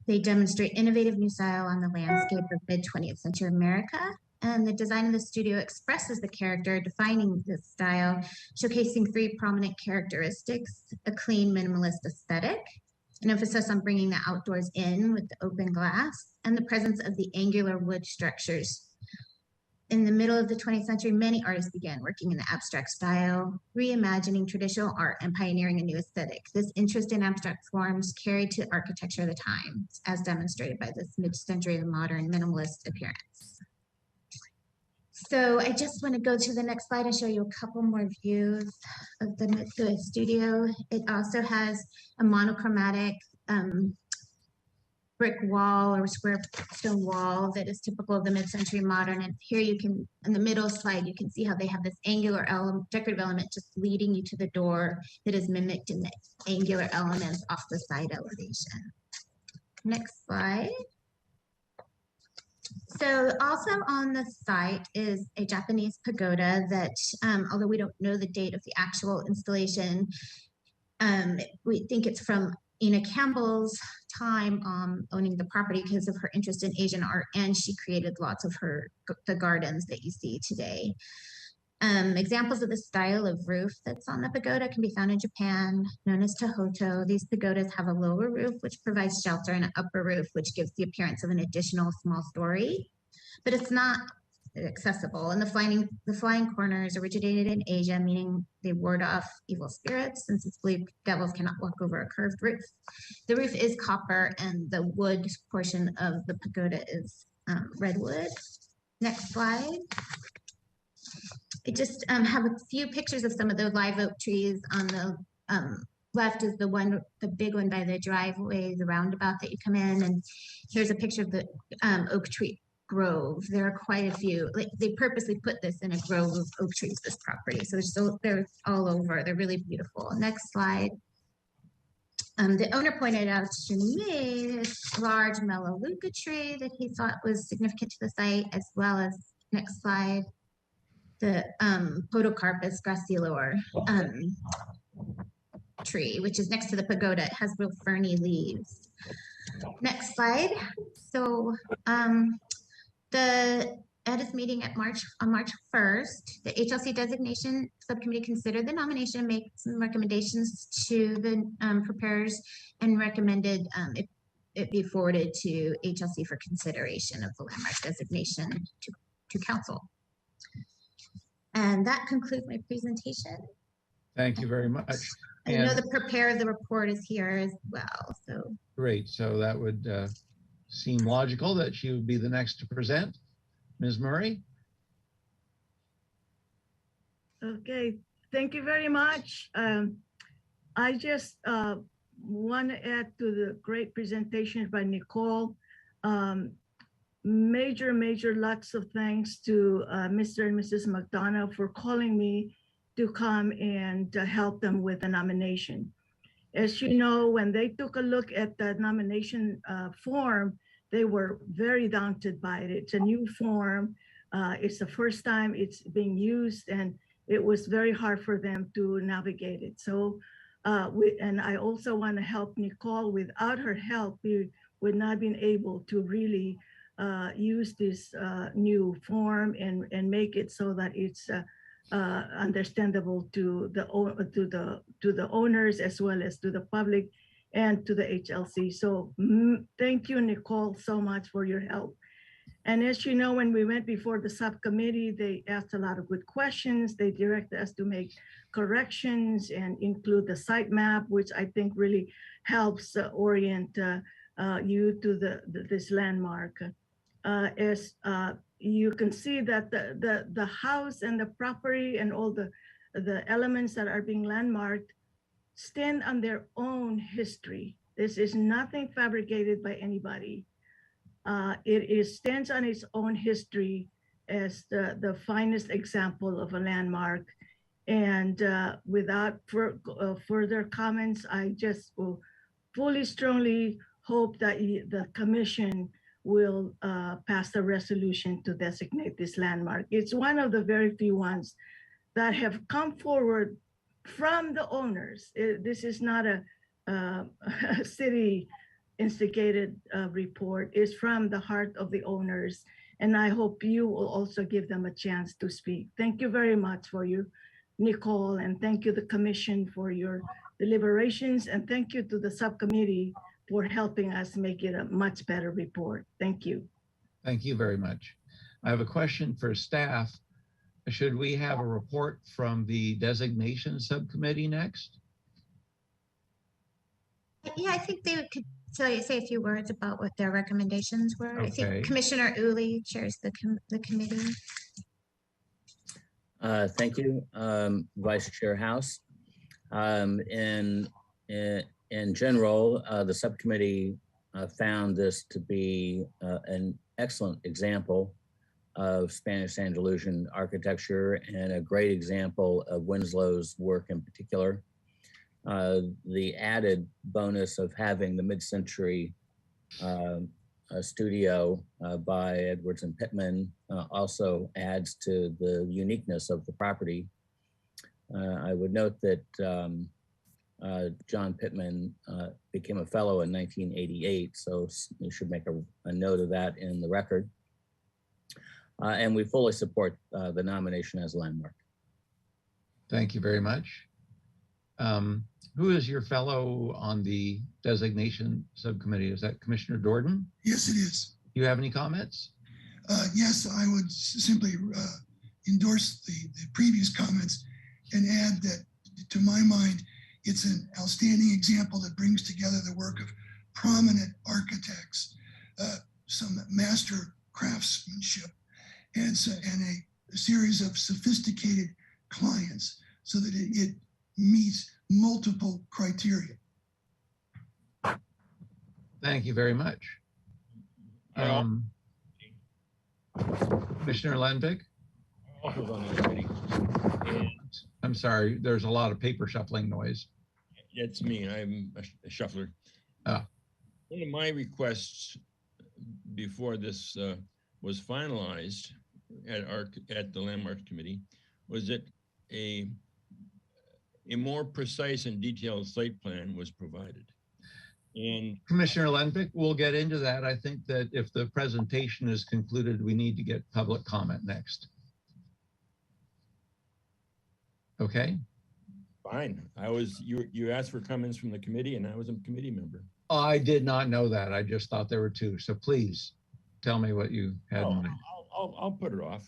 They demonstrate innovative new style on the landscape of mid-20th century America. And the design of the studio expresses the character, defining this style, showcasing three prominent characteristics: a clean minimalist aesthetic, an emphasis on bringing the outdoors in with the open glass, and the presence of the angular wood structures. In the middle of the 20th century, many artists began working in the abstract style, reimagining traditional art and pioneering a new aesthetic. This interest in abstract forms carried to architecture of the time, as demonstrated by this mid-century modern minimalist appearance. So I just want to go to the next slide and show you a couple more views of the studio. It also has a monochromatic brick wall or square stone wall that is typical of the mid-century modern. And here you can, in the middle slide, you can see how they have this angular element, decorative element just leading you to the door that is mimicked in the angular elements off the side elevation. Next slide. So also on the site is a Japanese pagoda that, although we don't know the date of the actual installation, we think it's from Ina Campbell's time owning the property because of her interest in Asian art, and she created lots of the gardens that you see today. Examples of the style of roof that's on the pagoda can be found in Japan, known as Tohoto. These pagodas have a lower roof, which provides shelter, and an upper roof, which gives the appearance of an additional small story. But it's not accessible. And the flying corners originated in Asia, meaning they ward off evil spirits, since it's believed devils cannot walk over a curved roof. The roof is copper, and the wood portion of the pagoda is redwood. Next slide. I just have a few pictures of some of the live oak trees. On the left is the big one by the driveway, the roundabout that you come in. And here's a picture of the oak tree grove. There are quite a few. Like, they purposely put this in a grove of oak trees, this property. So they're all over. They're really beautiful. Next slide. The owner pointed out to me this large Melaleuca tree that he thought was significant to the site, as well as, next slide, the Podocarpus gracilor tree, which is next to the pagoda. It has real ferny leaves. Next slide. So at its meeting on March 1st, the HLC designation subcommittee considered the nomination and made some recommendations to the preparers, and recommended it be forwarded to HLC for consideration of the landmark designation to council. And that concludes my presentation. Thank you very much. I know the preparer of the report is here as well. So great. So that would seem logical that she would be the next to present. Ms. Murray? Okay, thank you very much. I just want to add to the great presentation by Nicole. Major lots of thanks to Mr. and Mrs. McDonough for calling me to come and help them with the nomination. As you know, when they took a look at the nomination form, they were very daunted by it. It's a new form. It's the first time it's being used, and it was very hard for them to navigate it. So, and I also want to help Nicole. Without her help, we would not been able to really use this new form and make it so that it's understandable to the owners, as well as to the public and to the HLC. So thank you, Nicole, so much for your help. And as you know, when we went before the subcommittee, they asked a lot of good questions. They directed us to make corrections and include the site map, which I think really helps orient you to this landmark. As you can see that the house and the property and all the elements that are being landmarked stand on their own history. This is nothing fabricated by anybody. It stands on its own history as the finest example of a landmark. And without further comments, I just will strongly hope that the commission will pass a resolution to designate this landmark. It's one of the very few ones that have come forward from the owners. This is not a city instigated report. It's from the heart of the owners. And I hope you will also give them a chance to speak. Thank you very much for you, Nicole, and thank you, the commission, for your deliberations, and thank you to the subcommittee for helping us make it a much better report. Thank you. Thank you very much. I have a question for staff. Should we have a report from the designation subcommittee next? yeah, I think they could say a few words about what their recommendations were. I Okay. think Commissioner Uli chairs the committee. Thank you, Vice Chair House. In general, the subcommittee found this to be an excellent example of Spanish Andalusian architecture and a great example of Winslow's work in particular. The added bonus of having the mid-century studio by Edwards and Pittman also adds to the uniqueness of the property. I would note that John Pittman became a fellow in 1988, so you should make a note of that in the record. And we fully support the nomination as a landmark. Thank you very much. Who is your fellow on the designation subcommittee? Is that Commissioner Dorden? Yes, it is. Do you have any comments? Yes, I would simply endorse the previous comments and add that, to my mind, it's an outstanding example that brings together the work of prominent architects, some master craftsmanship, and a series of sophisticated clients so that it meets multiple criteria. Thank you very much. Commissioner Lenvig? Also was on the committee. And I'm sorry, there's a lot of paper shuffling noise. it's me, I'm a shuffler. Ah. One of my requests before this was finalized at the Landmarks Committee was that a more precise and detailed site plan was provided. And Commissioner Lenvig, we'll get into that. I think that if the presentation is concluded, we need to get public comment next. Okay. fine, you asked for comments from the committee and I was a committee member. I did not know that. I just thought there were two. So please tell me what you had in mind. I'll put it off.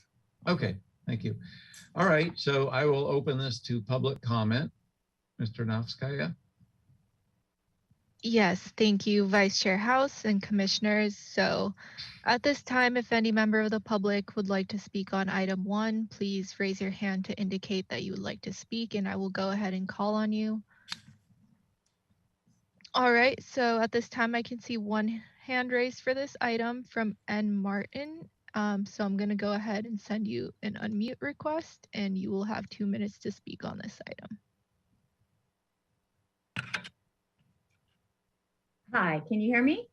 Okay, thank you. All right, so I will open this to public comment. Mr. Novskaya. Yes, thank you, Vice Chair House and Commissioners. So at this time, if any member of the public would like to speak on item 1, please raise your hand to indicate that you would like to speak, and I will go ahead and call on you. All right, so at this time, I can see one hand raised for this item from N. Martin. So I'm going to go ahead and send you an unmute request, and you will have 2 minutes to speak on this item. Hi, can you hear me?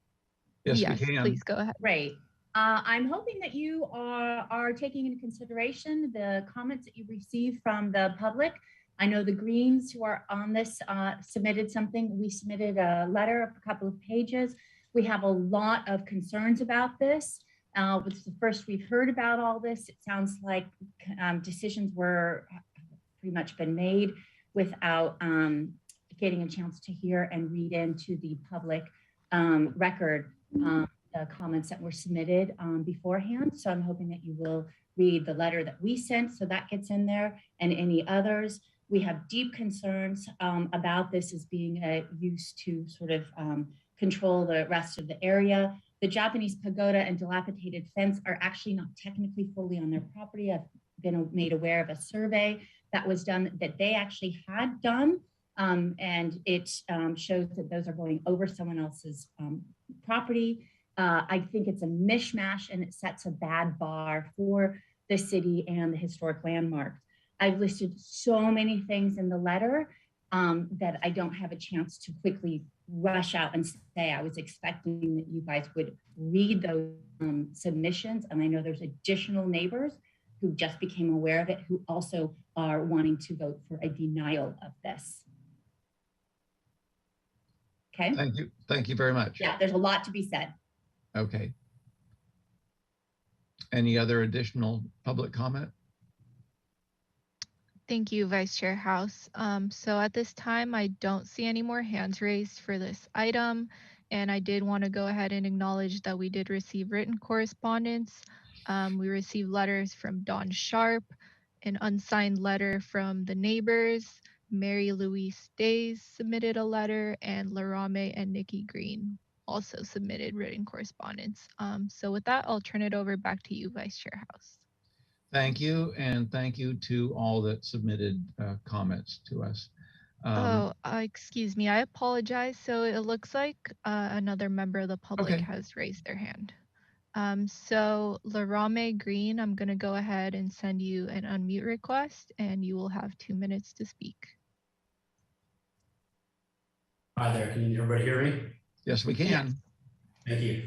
Yes, Yes, we can. please go ahead. Great. I'm hoping that you are taking into consideration the comments that you received from the public. I know the Greens who are on this submitted something. We submitted a letter of a couple of pages. We have a lot of concerns about this. It's the first we've heard about all this. It sounds like decisions were pretty much been made without getting a chance to hear and read into the public record the comments that were submitted beforehand. So I'm hoping that you will read the letter that we sent, so that gets in there, and any others. We have deep concerns about this as being used to sort of control the rest of the area. The Japanese pagoda and dilapidated fence are actually not technically fully on their property. I've been made aware of a survey that was done that they actually had done. And it shows that those are going over someone else's property. I think it's a mishmash and it sets a bad bar for the city and the historic landmarks. I've listed so many things in the letter that I don't have a chance to quickly rush out and say. I was expecting that you guys would read those submissions. And I know there's additional neighbors who just became aware of it, who also are wanting to vote for a denial of this. Okay. Thank you. Thank you very much. Yeah, there's a lot to be said. Okay. Any other additional public comment? Thank you, Vice Chair House. So at this time, I don't see any more hands raised for this item. And I did want to go ahead and acknowledge that we did receive written correspondence. We received letters from Don Sharp, an unsigned letter from the neighbors. Mary Louise Days submitted a letter, and Larame and Nikki Green also submitted written correspondence. So with that, I'll turn it over back to you, Vice Chair House. Thank you, and thank you to all that submitted comments to us. Excuse me, I apologize. So it looks like another member of the public has raised their hand. So Larame Green, I'm going to go ahead and send you an unmute request, and you will have 2 minutes to speak. Hi there, can everybody hear me? Yes, we can. Thank you.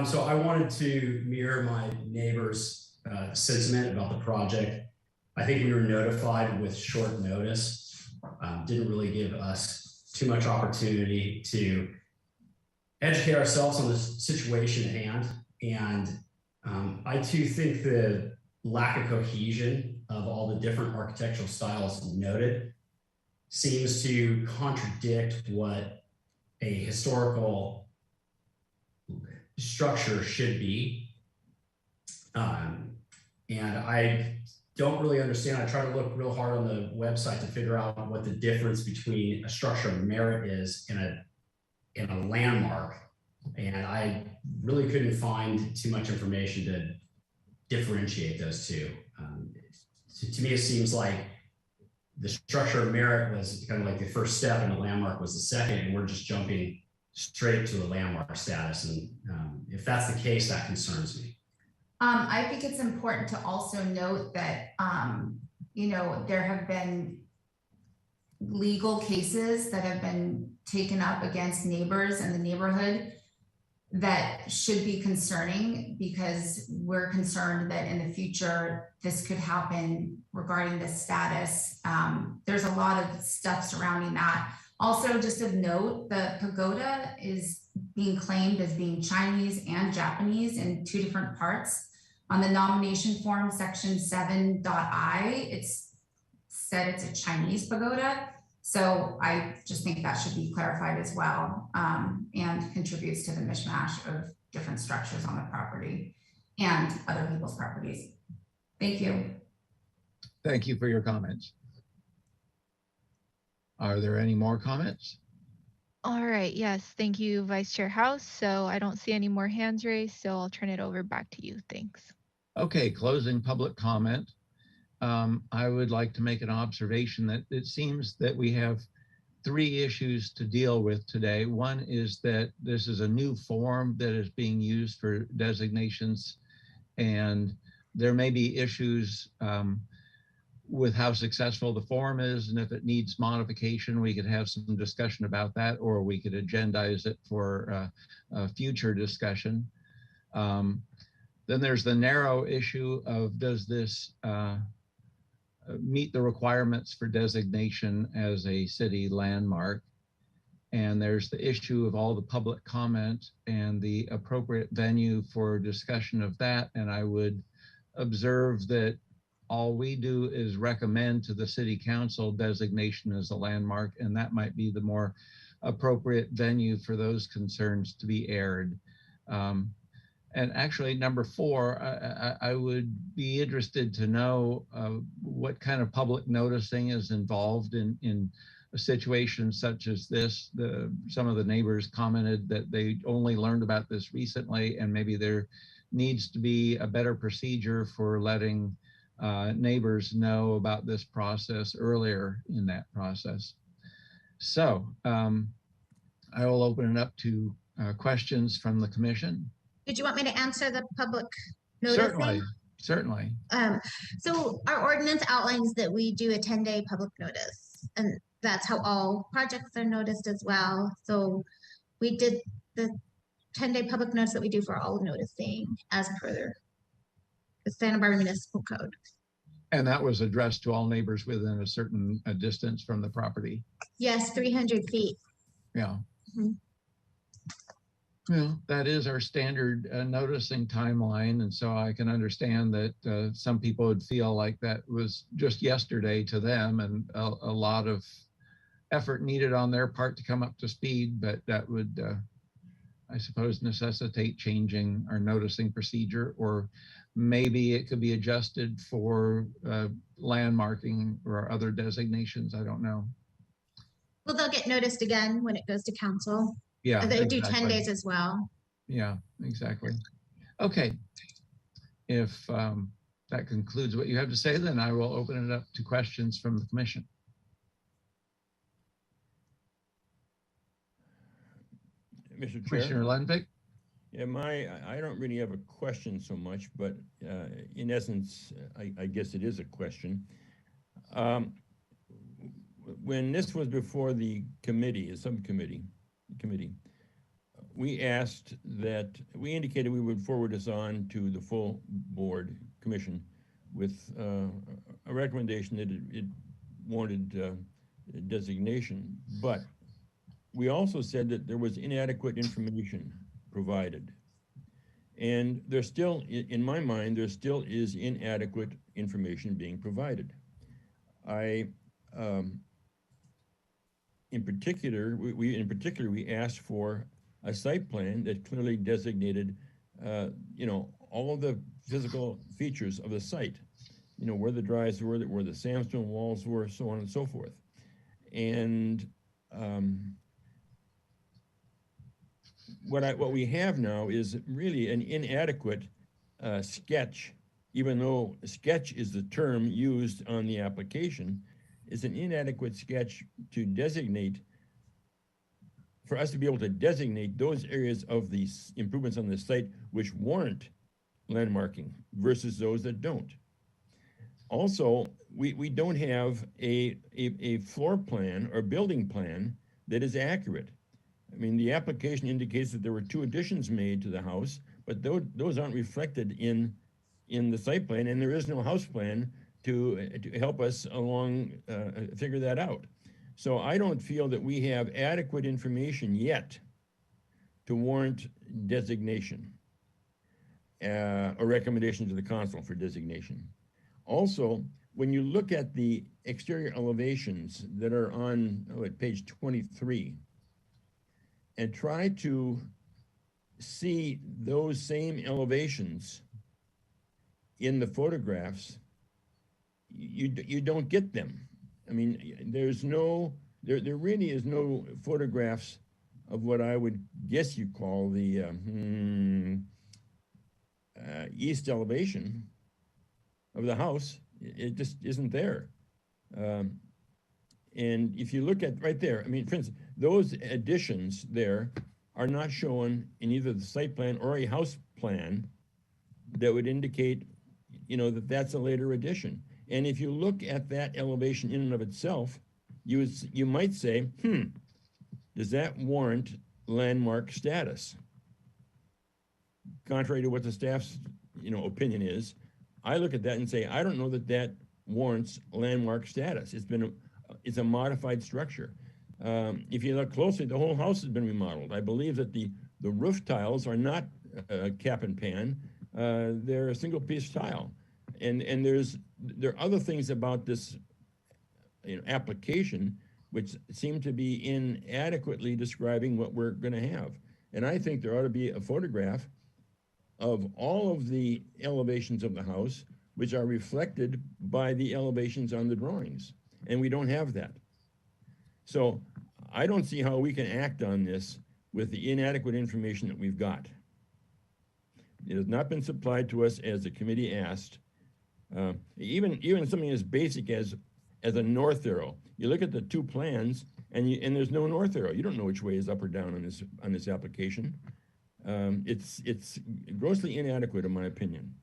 So I wanted to mirror my neighbor's sentiment about the project. I think we were notified with short notice. Didn't really give us too much opportunity to educate ourselves on the situation at hand. And I too think the lack of cohesion of all the different architectural styles noted seems to contradict what a historical structure should be. And I don't really understand. I try to look real hard on the website to figure out what the difference between a structure of merit is in a landmark. And I really couldn't find too much information to differentiate those two. To me, it seems like the structure of merit was kind of like the first step and the landmark was the second, and we're just jumping straight to a landmark status. And if that's the case, that concerns me. I think it's important to also note that, you know, there have been legal cases that have been taken up against neighbors in the neighborhood that should be concerning, because we're concerned that in the future this could happen regarding the status. There's a lot of stuff surrounding that. Also, just of note, the pagoda is being claimed as being Chinese and Japanese in two different parts. On the nomination form, section 7.I, it's said it's a Chinese pagoda. So I just think that should be clarified as well, and contributes to the mishmash of different structures on the property and other people's properties. Thank you. Thank you for your comments. Are there any more comments? All right, yes, thank you, Vice Chair House. So I don't see any more hands raised, so I'll turn it over back to you. Thanks. Okay, closing public comment. I would like to make an observation that it seems that we have three issues to deal with today. One is that this is a new form that is being used for designations, and there may be issues with how successful the form is, and if it needs modification, we could have some discussion about that, or we could agendize it for a future discussion. Then there's the narrow issue of, does this meet the requirements for designation as a city landmark? And there's the issue of all the public comment and the appropriate venue for discussion of that. And I would observe that all we do is recommend to the city council designation as a landmark, and that might be the more appropriate venue for those concerns to be aired. And actually, number 4, I would be interested to know what kind of public noticing is involved in a situation such as this. Some of the neighbors commented that they only learned about this recently, and maybe there needs to be a better procedure for letting neighbors know about this process earlier in that process. So I will open it up to questions from the commission. Did you want me to answer the public notice? Certainly. So our ordinance outlines that we do a 10-day public notice, and that's how all projects are noticed as well. So we did the 10-day public notice that we do for all noticing as per the Santa Barbara Municipal Code. And that was addressed to all neighbors within a certain distance from the property? Yes, 300 feet. Yeah. Mm-hmm. Well, that is our standard noticing timeline. And so I can understand that some people would feel like that was just yesterday to them, and a lot of effort needed on their part to come up to speed, but that would, I suppose, necessitate changing our noticing procedure, or maybe it could be adjusted for landmarking or other designations. I don't know. Well, they'll get noticed again when it goes to council. Yeah, they do exactly. 10 days as well. Yeah, exactly. Okay. If that concludes what you have to say, then I will open it up to questions from the commission. Mr. Chair. Commissioner Lundvik? Yeah, I don't really have a question so much, but in essence, I guess it is a question. When this was before the committee, a subcommittee, we indicated we would forward this on to the full board commission with a recommendation that it wanted designation, but we also said that there was inadequate information provided. And there's still, in my mind, there still is inadequate information being provided. In particular, we asked for a site plan that clearly designated you know, all of the physical features of the site, you know, where the drives were, where the sandstone walls were, so on and so forth. And what we have now is really an inadequate sketch, even though sketch is the term used on the application. It's an inadequate sketch to designate, for us to be able to designate those areas of the improvements on the site which warrant landmarking versus those that don't. Also, we don't have a floor plan or building plan that is accurate. I mean, the application indicates that there were 2 additions made to the house, but those aren't reflected in the site plan, and there is no house plan to help us along figure that out. So I don't feel that we have adequate information yet to warrant designation or recommendation to the council for designation. Also, when you look at the exterior elevations that are on at page 23 and try to see those same elevations in the photographs, you don't get them. I mean, there really is no photographs of what I would guess you call the east elevation of the house. It just isn't there. And if you look at right there, I mean, for instance, those additions there are not shown in either the site plan or a house plan that would indicate, you know, that that's a later addition. And if you look at that elevation in and of itself, you might say, does that warrant landmark status? Contrary to what the staff's, you know, opinion is, I look at that and say, I don't know that that warrants landmark status. It's a modified structure. If you look closely, the whole house has been remodeled. I believe that the roof tiles are not cap and pan. They're a single piece tile. And there are other things about this, you know, application which seem to be inadequately describing what we're going to have. And I think there ought to be a photograph of all of the elevations of the house which are reflected by the elevations on the drawings. And we don't have that. So I don't see how we can act on this with the inadequate information that we've got. It has not been supplied to us as the committee asked. Even something as basic as a north arrow. You look at the 2 plans and there's no north arrow. You don't know which way is up or down on this application. It's grossly inadequate in my opinion.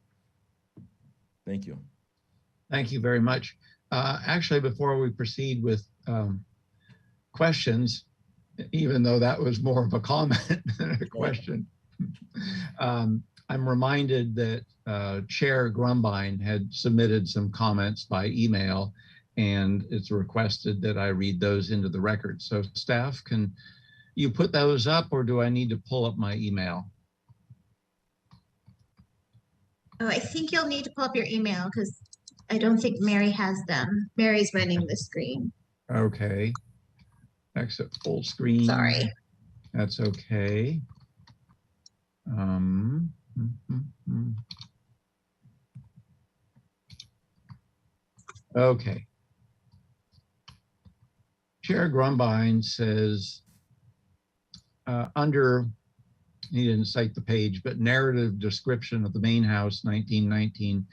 Thank you. Thank you very much. Actually, before we proceed with questions, even though that was more of a comment than a question, I'm reminded that Chair Grumbine had submitted some comments by email, and it's requested that I read those into the record. So staff, can you put those up, or do I need to pull up my email? Oh, I think you'll need to pull up your email because I don't think Mary has them. Mary's running the screen. Okay. Exit full screen. Sorry. That's okay. Okay. Chair Grumbine says, under, he didn't cite the page, but narrative description of the main house, 1919,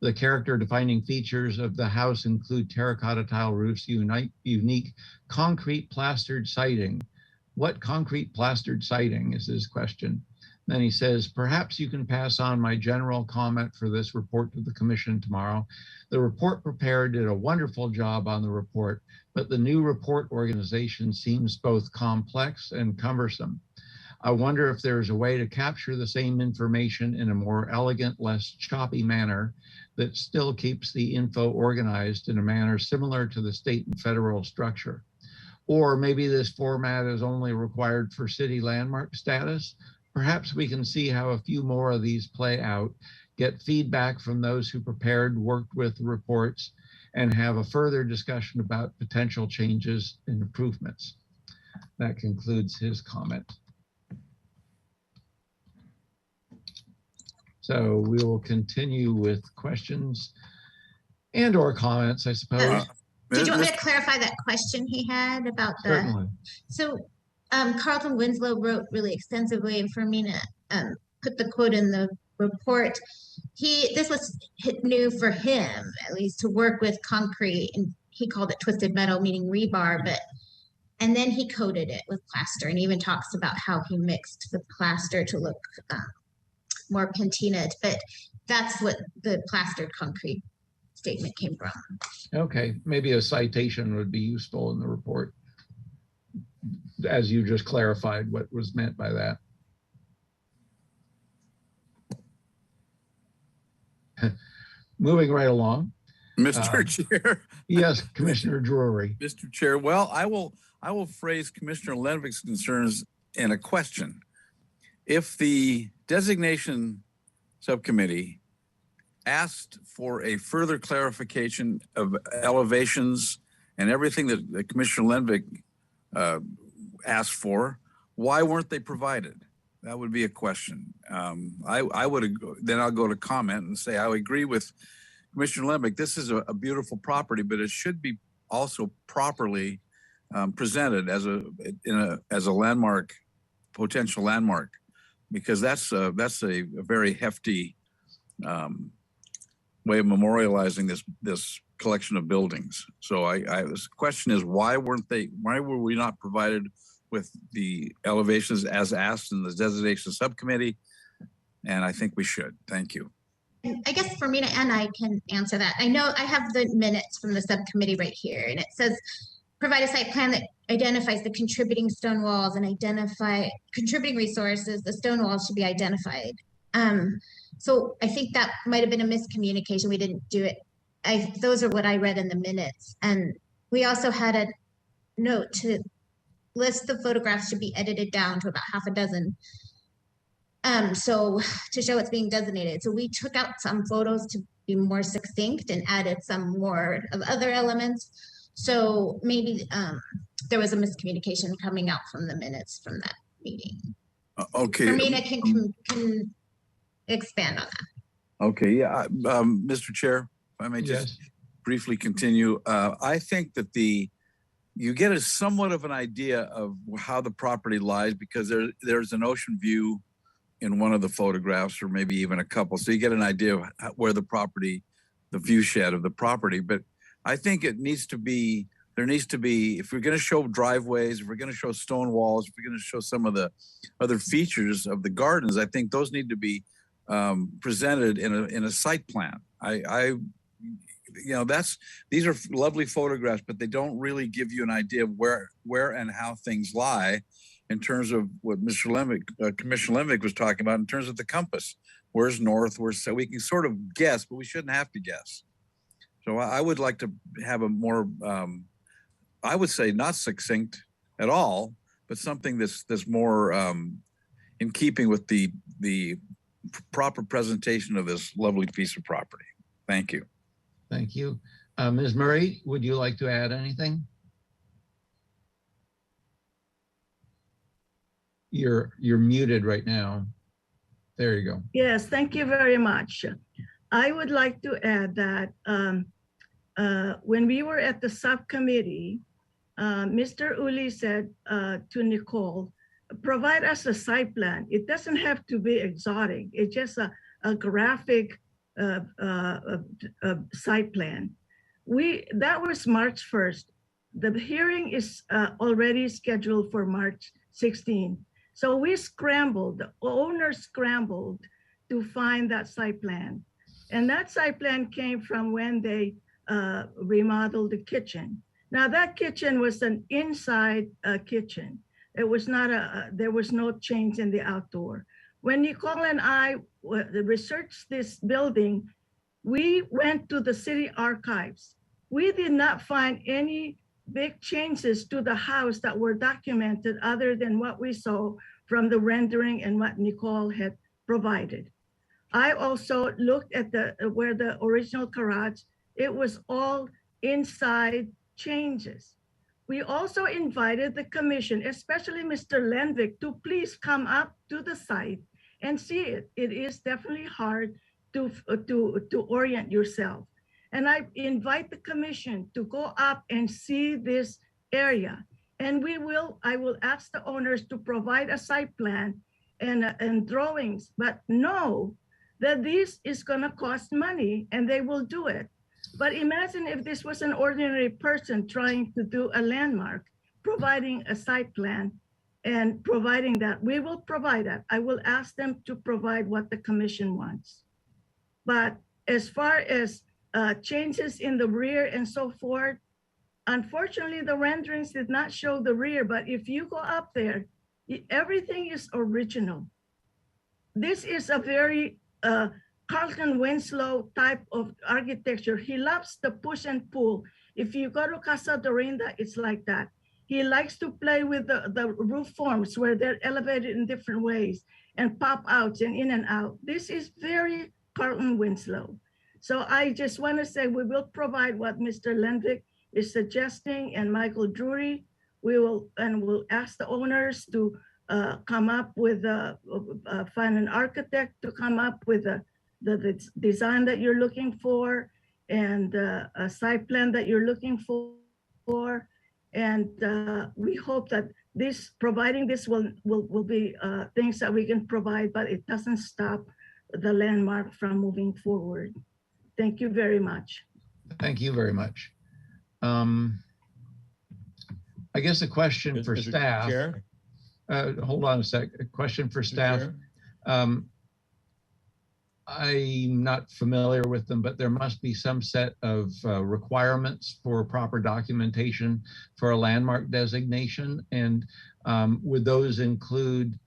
the character defining features of the house include terracotta tile roofs, unique concrete plastered siding. What concrete plastered siding is his question. Then he says, perhaps you can pass on my general comment for this report to the commission tomorrow. The report prepared did a wonderful job on the report, but the new report organization seems both complex and cumbersome. I wonder if there's a way to capture the same information in a more elegant, less choppy manner that still keeps the info organized in a manner similar to the state and federal structure. Or maybe this format is only required for city landmark status. Perhaps we can see how a few more of these play out, get feedback from those who prepared, worked with the reports, and have a further discussion about potential changes and improvements. That concludes his comment. So we will continue with questions and or comments, I suppose. Did you want me to clarify that question he had about the? Certainly. So Carlton Winslow wrote really extensively, and Fermina put the quote in the report. This was new for him, at least, to work with concrete, and he called it twisted metal, meaning rebar. And then he coated it with plaster, and even talks about how he mixed the plaster to look more patinaed. But that's what the plastered concrete statement came from. Okay, maybe a citation would be useful in the report, as you just clarified what was meant by that. Moving right along. Mr. Chair. Yes, Commissioner Drury. Mr. Chair, well, I will phrase Commissioner Lenvick's concerns in a question. If the designation subcommittee asked for a further clarification of elevations and everything that Commissioner Lenvick asked for, why weren't they provided? That would be a question. I would, then I'll go to comment and say, I agree with Commissioner Lenvick. This is a beautiful property, but it should be also properly presented as a landmark, potential landmark, because that's a very hefty way of memorializing this collection of buildings. So the question is, why were we not provided with the elevations as asked in the designation subcommittee? And I think we should. Thank you. I guess Fermina and I can answer that. I know I have the minutes from the subcommittee right here, and it says, provide a site plan that identifies the contributing stone walls and identify contributing resources. The stone walls should be identified. So I think that might have been a miscommunication. We didn't do it. Those are what I read in the minutes. And we also had a note to list the photographs should be edited down to about half a dozen. So to show it's being designated. So we took out some photos to be more succinct and added some more of other elements. So maybe there was a miscommunication coming out from the minutes from that meeting. Okay. Fermina can expand on that. Okay, yeah, Mr. Chair, if I may just briefly continue. I think that you get a somewhat of an idea of how the property lies because there's an ocean view in one of the photographs, or maybe even a couple. So you get an idea of where the view shed of the property. But I think there needs to be, if we're gonna show driveways, if we're gonna show stone walls, if we're gonna show some of the other features of the gardens, I think those need to be presented in a site plan. These are lovely photographs, but they don't really give you an idea of where and how things lie in terms of what Commissioner Lenvick was talking about in terms of the compass. Where's north, where's south? We can sort of guess, but we shouldn't have to guess. So I would like to have a more, I would say not succinct at all, but something that's more in keeping with the proper presentation of this lovely piece of property. Thank you. Thank you. Ms. Murray, would you like to add anything? You're muted right now. There you go. Yes, thank you very much. I would like to add that when we were at the subcommittee, Mr. Uli said to Nicole, provide us a site plan. It doesn't have to be exotic. It's just a graphic site plan. That was March 1st. The hearing is already scheduled for March 16. So we scrambled, the owner scrambled to find that site plan. And that site plan came from when they remodeled the kitchen. Now that kitchen was an inside kitchen. It was not there was no change in the outdoor. When Nicole and I researched this building, we went to the city archives. We did not find any big changes to the house that were documented other than what we saw from the rendering and what Nicole had provided. I also looked at where the original garage, it was all inside changes. We also invited the commission, especially Mr. Lenvick, to please come up to the site and see it. It is definitely hard to orient yourself. And I invite the commission to go up and see this area. And I will ask the owners to provide a site plan and drawings, but know that this is gonna cost money and they will do it. But imagine if this was an ordinary person trying to do a landmark, providing a site plan and providing that. We will provide that. I will ask them to provide what the commission wants. But as far as changes in the rear and so forth, unfortunately, the renderings did not show the rear, but if you go up there, everything is original. This is a very Carlton Winslow type of architecture. He loves the push and pull. If you go to Casa Dorinda, it's like that. He likes to play with the roof forms where they're elevated in different ways and pop outs and in and out. This is very Carlton Winslow. So I just want to say we will provide what Mr. Lenvik is suggesting and Michael Drury. We'll ask the owners to come up with find an architect to come up with the design that you're looking for and a site plan that you're looking for. And we hope that providing this will be things that we can provide, but it doesn't stop the landmark from moving forward. Thank you very much. Thank you very much. I guess a question for Mr. staff. Chair? Hold on a sec. A question for staff. I'm not familiar with them, but there must be some set of requirements for proper documentation for a landmark designation. And would those include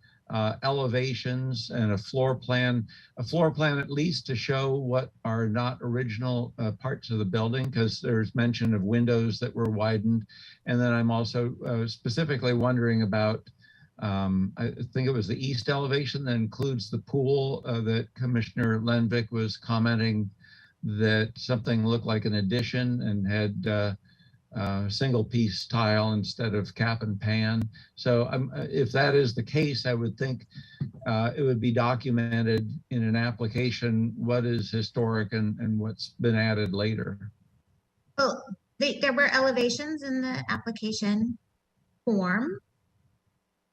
elevations and a floor plan at least to show what are not original parts of the building, because there's mention of windows that were widened. And then I'm also specifically wondering about, I think it was the east elevation that includes the pool that Commissioner Lenvik was commenting that something looked like an addition and had single piece tile instead of cap and pan. So if that is the case, I would think it would be documented in an application what is historic and what's been added later. Well, there were elevations in the application form.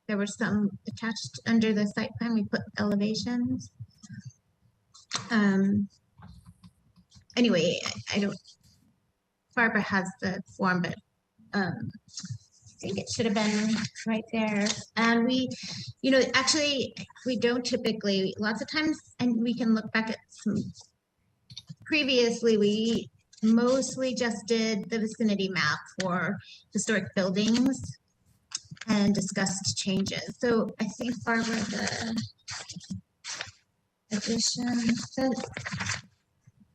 There were some attached under the site plan. We put elevations. Anyway, I don't, Barbara has the form, but I think it should have been right there. And we, actually, we don't typically, lots of times, and we can look back at some, previously, we mostly just did the vicinity map for historic buildings and discussed changes. So I think Barbara, the addition, so,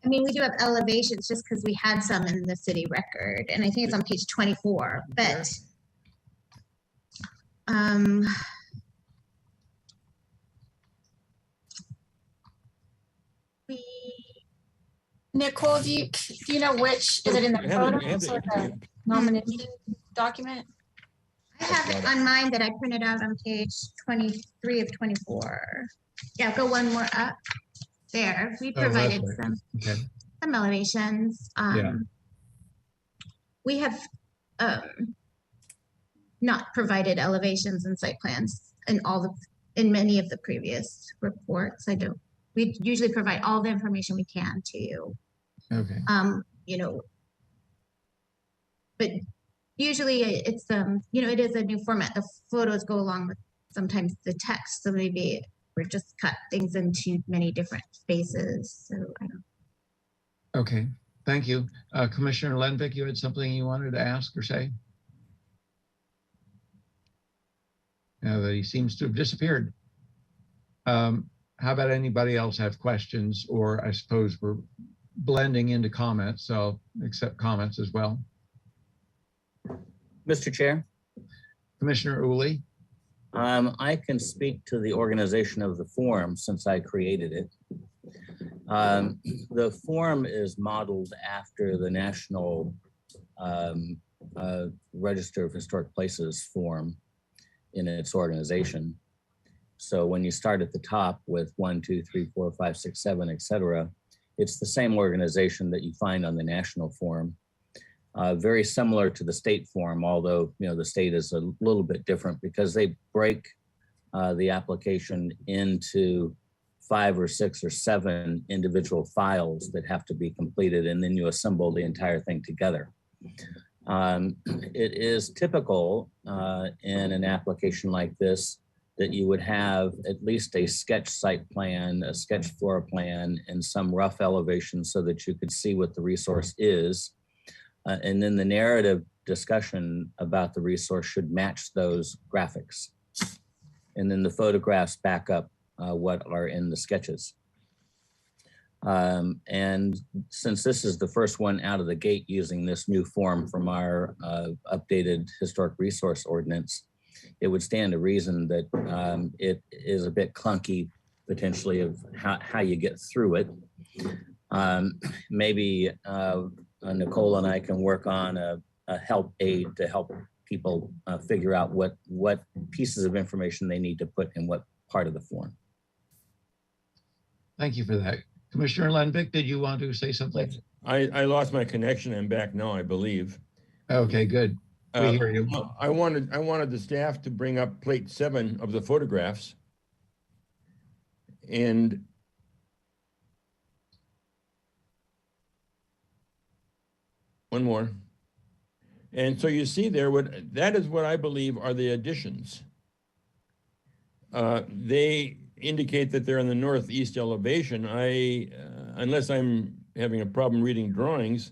I mean, we do have elevations just because we had some in the city record, and I think it's on page 24, but Nicole, do you know which, is it in the photos or the nomination document? I have it on mine that I printed out on page 23 of 24. Yeah, go one more up. There, we provided some elevations. We have not provided elevations and site plans in many of the previous reports. We usually provide all the information we can to you. Okay. But usually it's it is a new format. The photos go along with sometimes the text, so maybe we're just cut things into many different spaces. So I don't. Okay, thank you. Commissioner Lenvik, you had something you wanted to ask or say? He seems to have disappeared. How about anybody else have questions? Or I suppose we're blending into comments, so I'll accept comments as well. Mr. Chair? Commissioner Uli? I can speak to the organization of the forum since I created it. The forum is modeled after the National Register of Historic Places form in its organization. So when you start at the top with 1, 2, 3, 4, 5, 6, 7, et cetera, it's the same organization that you find on the national form. Very similar to the state form, although the state is a little bit different because they break the application into 5 or 6 or 7 individual files that have to be completed, and then you assemble the entire thing together. It is typical in an application like this that you would have at least a sketch site plan, a sketch floor plan, and some rough elevation so that you could see what the resource is. And then the narrative discussion about the resource should match those graphics. And then the photographs back up what are in the sketches. And since this is the first one out of the gate using this new form from our updated historic resource ordinance, it would stand to reason that it is a bit clunky potentially of how you get through it. Maybe Nicole and I can work on a help aid to help people figure out what pieces of information they need to put in what part of the form. Thank you for that. Commissioner Lenvik, did you want to say something? I lost my connection. I'm back now, I believe. Okay, good. We hear you. I wanted the staff to bring up plate 7 of the photographs. And one more. And so you see there, that is what I believe are the additions. They indicate that they're in the northeast elevation. Unless I'm having a problem reading drawings,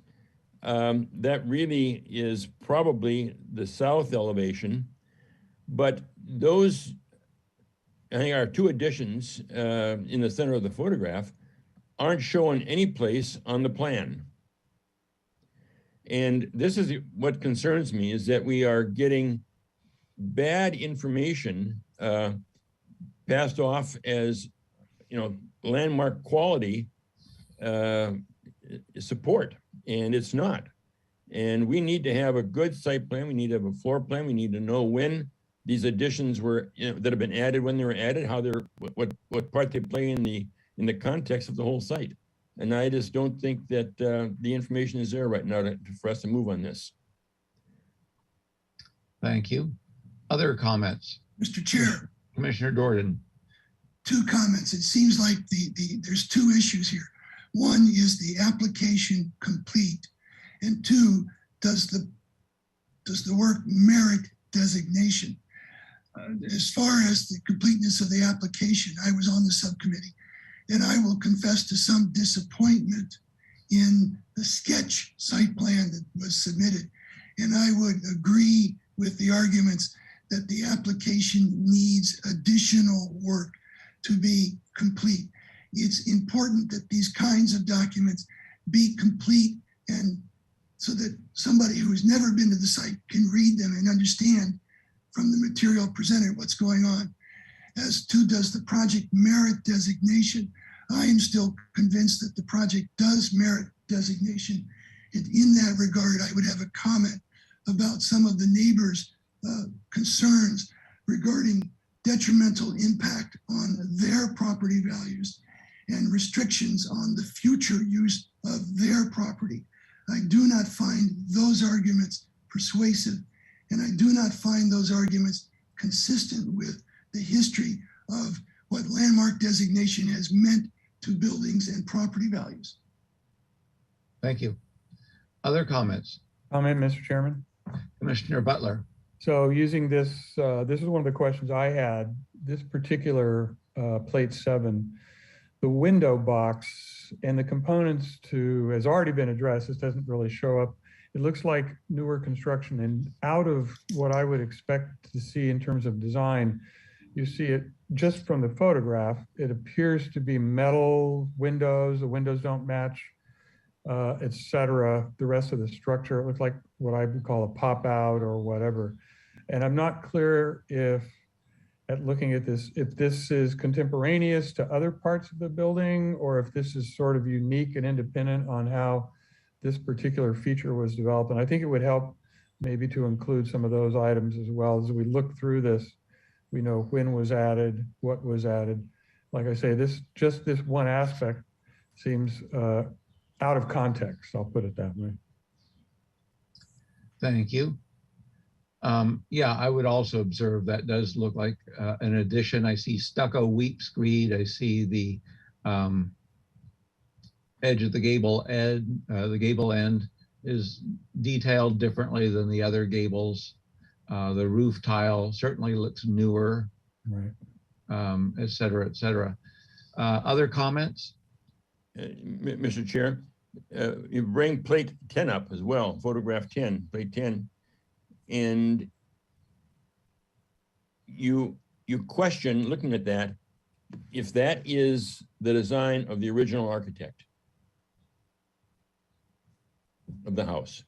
that really is probably the south elevation. But those, I think, are 2 additions in the center of the photograph aren't shown any place on the plan. And this is what concerns me, is that we are getting bad information passed off as, landmark quality support, and it's not. And we need to have a good site plan. We need to have a floor plan. We need to know when these additions were, that have been added, when they were added, how they're, what part they play in the context of the whole site. And I just don't think that the information is there right now for us to move on this. Thank you. Other comments? Mr. Chair. Commissioner Jordan. 2 comments. It seems like there's 2 issues here. One is the application complete, and 2, does the work merit designation? As far as the completeness of the application, I was on the subcommittee, and I will confess to some disappointment in the sketch site plan that was submitted. And I would agree with the arguments that the application needs additional work to be complete. It's important that these kinds of documents be complete, and so that somebody who's never been to the site can read them and understand from the material presented what's going on. As to, does the project merit designation? I am still convinced that the project does merit designation. And in that regard, I would have a comment about some of the neighbors' concerns regarding detrimental impact on their property values and restrictions on the future use of their property. I do not find those arguments persuasive, and I do not find those arguments consistent with the history of what landmark designation has meant to buildings and property values. Thank you. Other comments? Comment, Mr. Chairman. Commissioner Butler. So using this, this is one of the questions I had, this particular plate 7, the window box and the components to has already been addressed. This doesn't really show up. It looks like newer construction, and out of what I would expect to see in terms of design, you see it just from the photograph, it appears to be metal windows. The windows don't match, et cetera. The rest of the structure, it looks like what I would call a pop out or whatever. And I'm not clear if, at looking at this, if this is contemporaneous to other parts of the building, or if this is sort of unique and independent on how this particular feature was developed. And I think it would help maybe to include some of those items as well as we look through this We know when was added, what was added. Like I say, this one aspect seems out of context. I'll put it that way. Thank you. Yeah, I would also observe that does look like an addition. I see stucco weep screed. I see the edge of the gable end is detailed differently than the other gables. The roof tile certainly looks newer, right? Et cetera, et cetera. Other comments? Mr. Chair, you bring plate 10 up as well, photograph 10, plate 10. And you question, looking at that, if that is the design of the original architect of the house.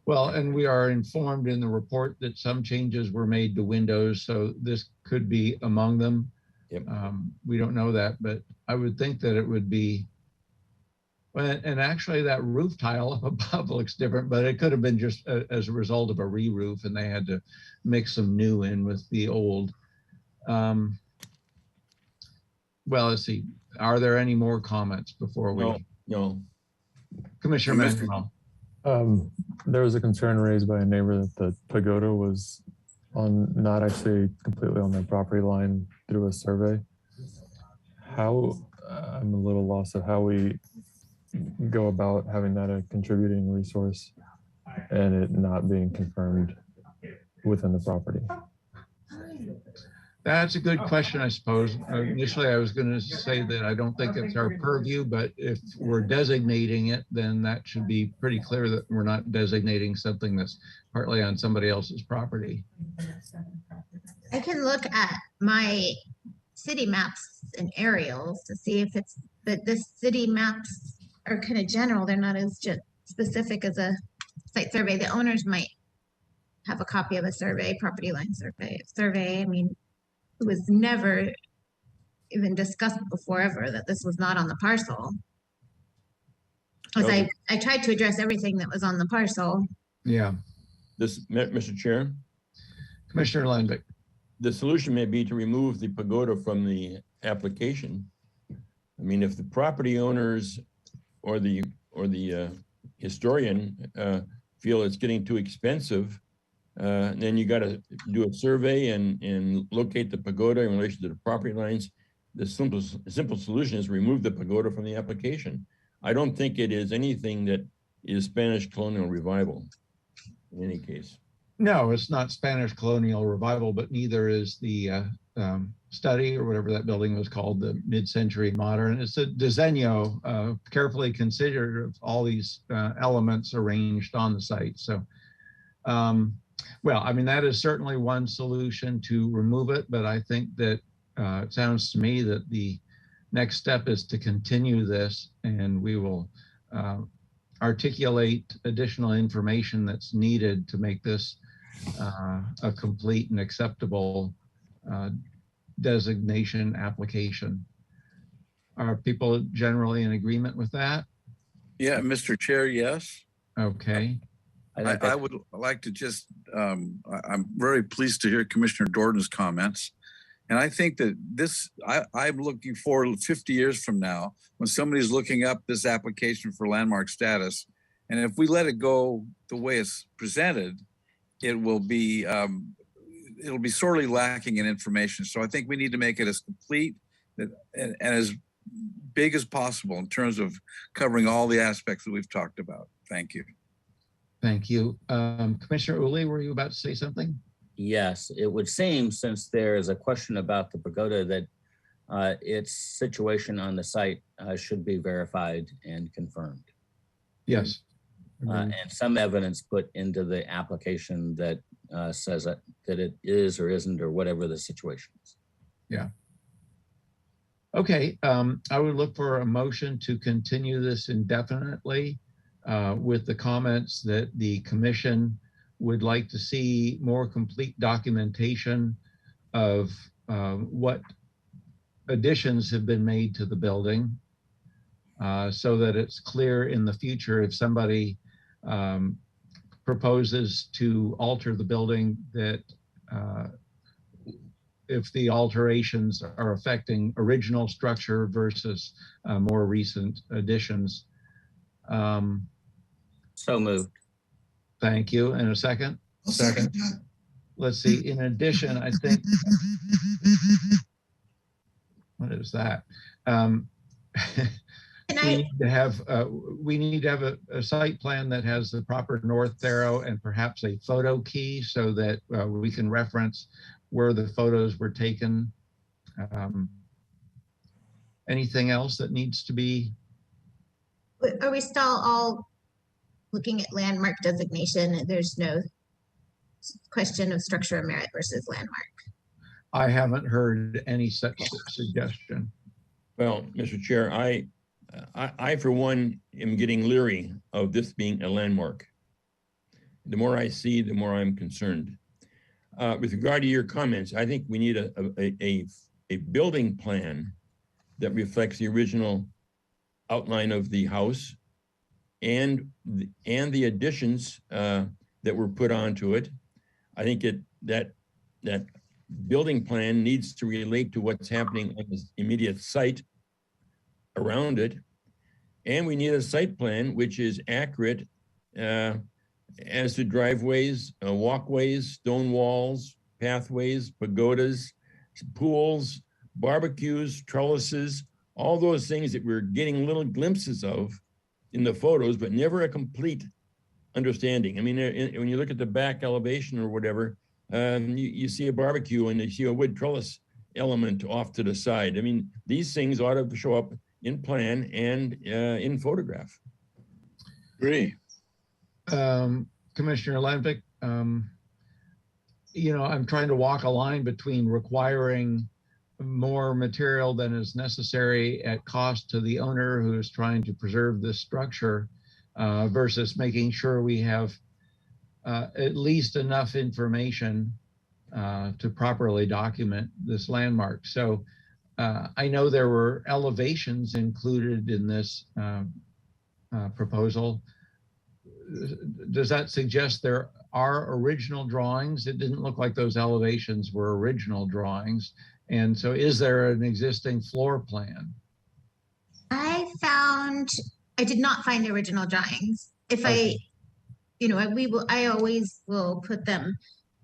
Well, and we are informed in the report that some changes were made to windows, so this could be among them. Yep. We don't know that, but I would think that it would be. Well, and actually that roof tile up above looks different, but it could have been just as a result of a re-roof and they had to mix some new in with the old. Well, let's see. Are there any more comments before we? No. Commissioner Manuel. There was a concern raised by a neighbor that the pagoda was not actually completely on their property line through a survey. How, I'm a little lost of how we go about having that a contributing resource and it not being confirmed within the property. That's a good question, I suppose. Initially, I was going to say that I don't think it's our purview, but if we're designating it, then that should be pretty clear that we're not designating something that's partly on somebody else's property. I can look at my city maps and aerials to see if it's, but the city maps are kind of general. They're not as just specific as a site survey. The owners might have a copy of a survey, property line survey. I mean, it was never even discussed before ever that this was not on the parcel. As I tried to address everything that was on the parcel. Yeah. Mr. Chair. Commissioner Lundvik. The solution may be to remove the pagoda from the application. I mean, if the property owners or the historian feel it's getting too expensive, then you got to do a survey and locate the pagoda in relation to the property lines. The simple solution is remove the pagoda from the application. I don't think it is anything that is Spanish colonial revival in any case. No, it's not Spanish colonial revival, but neither is the study or whatever that building was called, the mid-century modern. It's a diseño, carefully considered of all these elements arranged on the site. So, well, I mean, that is certainly one solution to remove it, but I think that it sounds to me that the next step is to continue this, and we will articulate additional information that's needed to make this a complete and acceptable designation application. Are people generally in agreement with that? Yeah, Mr. Chair, yes. Okay. I would like to just, I'm very pleased to hear Commissioner Dordan's comments. And I think that this, I'm looking forward 50 years from now when somebody's looking up this application for landmark status. And if we let it go the way it's presented, it'll be sorely lacking in information. So I think we need to make it as complete and as big as possible in terms of covering all the aspects that we've talked about. Thank you. Thank you. Commissioner Uli, were you about to say something? Yes, it would seem, since there is a question about the pagoda, that its situation on the site should be verified and confirmed. Yes. And some evidence put into the application that says that it is or isn't, or whatever the situation is. Yeah. Okay, I would look for a motion to continue this indefinitely with the comments that the commission would like to see more complete documentation of what additions have been made to the building so that it's clear in the future if somebody proposes to alter the building that if the alterations are affecting original structure versus more recent additions. So moved. Thank you. And a second? I'll second that. Let's see. In addition, I think, what is that? We need to have a site plan that has the proper north arrow and perhaps a photo key so that we can reference where the photos were taken. Anything else that needs to be? Are we still all looking at landmark designation? There's no question of structure of merit versus landmark. I haven't heard any such suggestion. Well, Mr. Chair, I for one am getting leery of this being a landmark. The more I see, the more I'm concerned. With regard to your comments, I think we need a building plan that reflects the original outline of the house and the additions that were put onto it. I think that building plan needs to relate to what's happening on the immediate site around it. And we need a site plan which is accurate as to driveways, walkways, stone walls, pathways, pagodas, pools, barbecues, trellises, all those things that we're getting little glimpses of in the photos, but never a complete understanding. I mean, when you look at the back elevation or whatever, you see a barbecue and you see a wood trellis element off to the side. I mean, these things ought to show up in plan and in photograph. Agree. Commissioner Landvik, you know, I'm trying to walk a line between requiring more material than is necessary at cost to the owner who is trying to preserve this structure versus making sure we have at least enough information to properly document this landmark. So I know there were elevations included in this proposal. Does that suggest there are original drawings? It didn't look like those elevations were original drawings. And so is there an existing floor plan? I did not find the original drawings. If Okay. I always will put them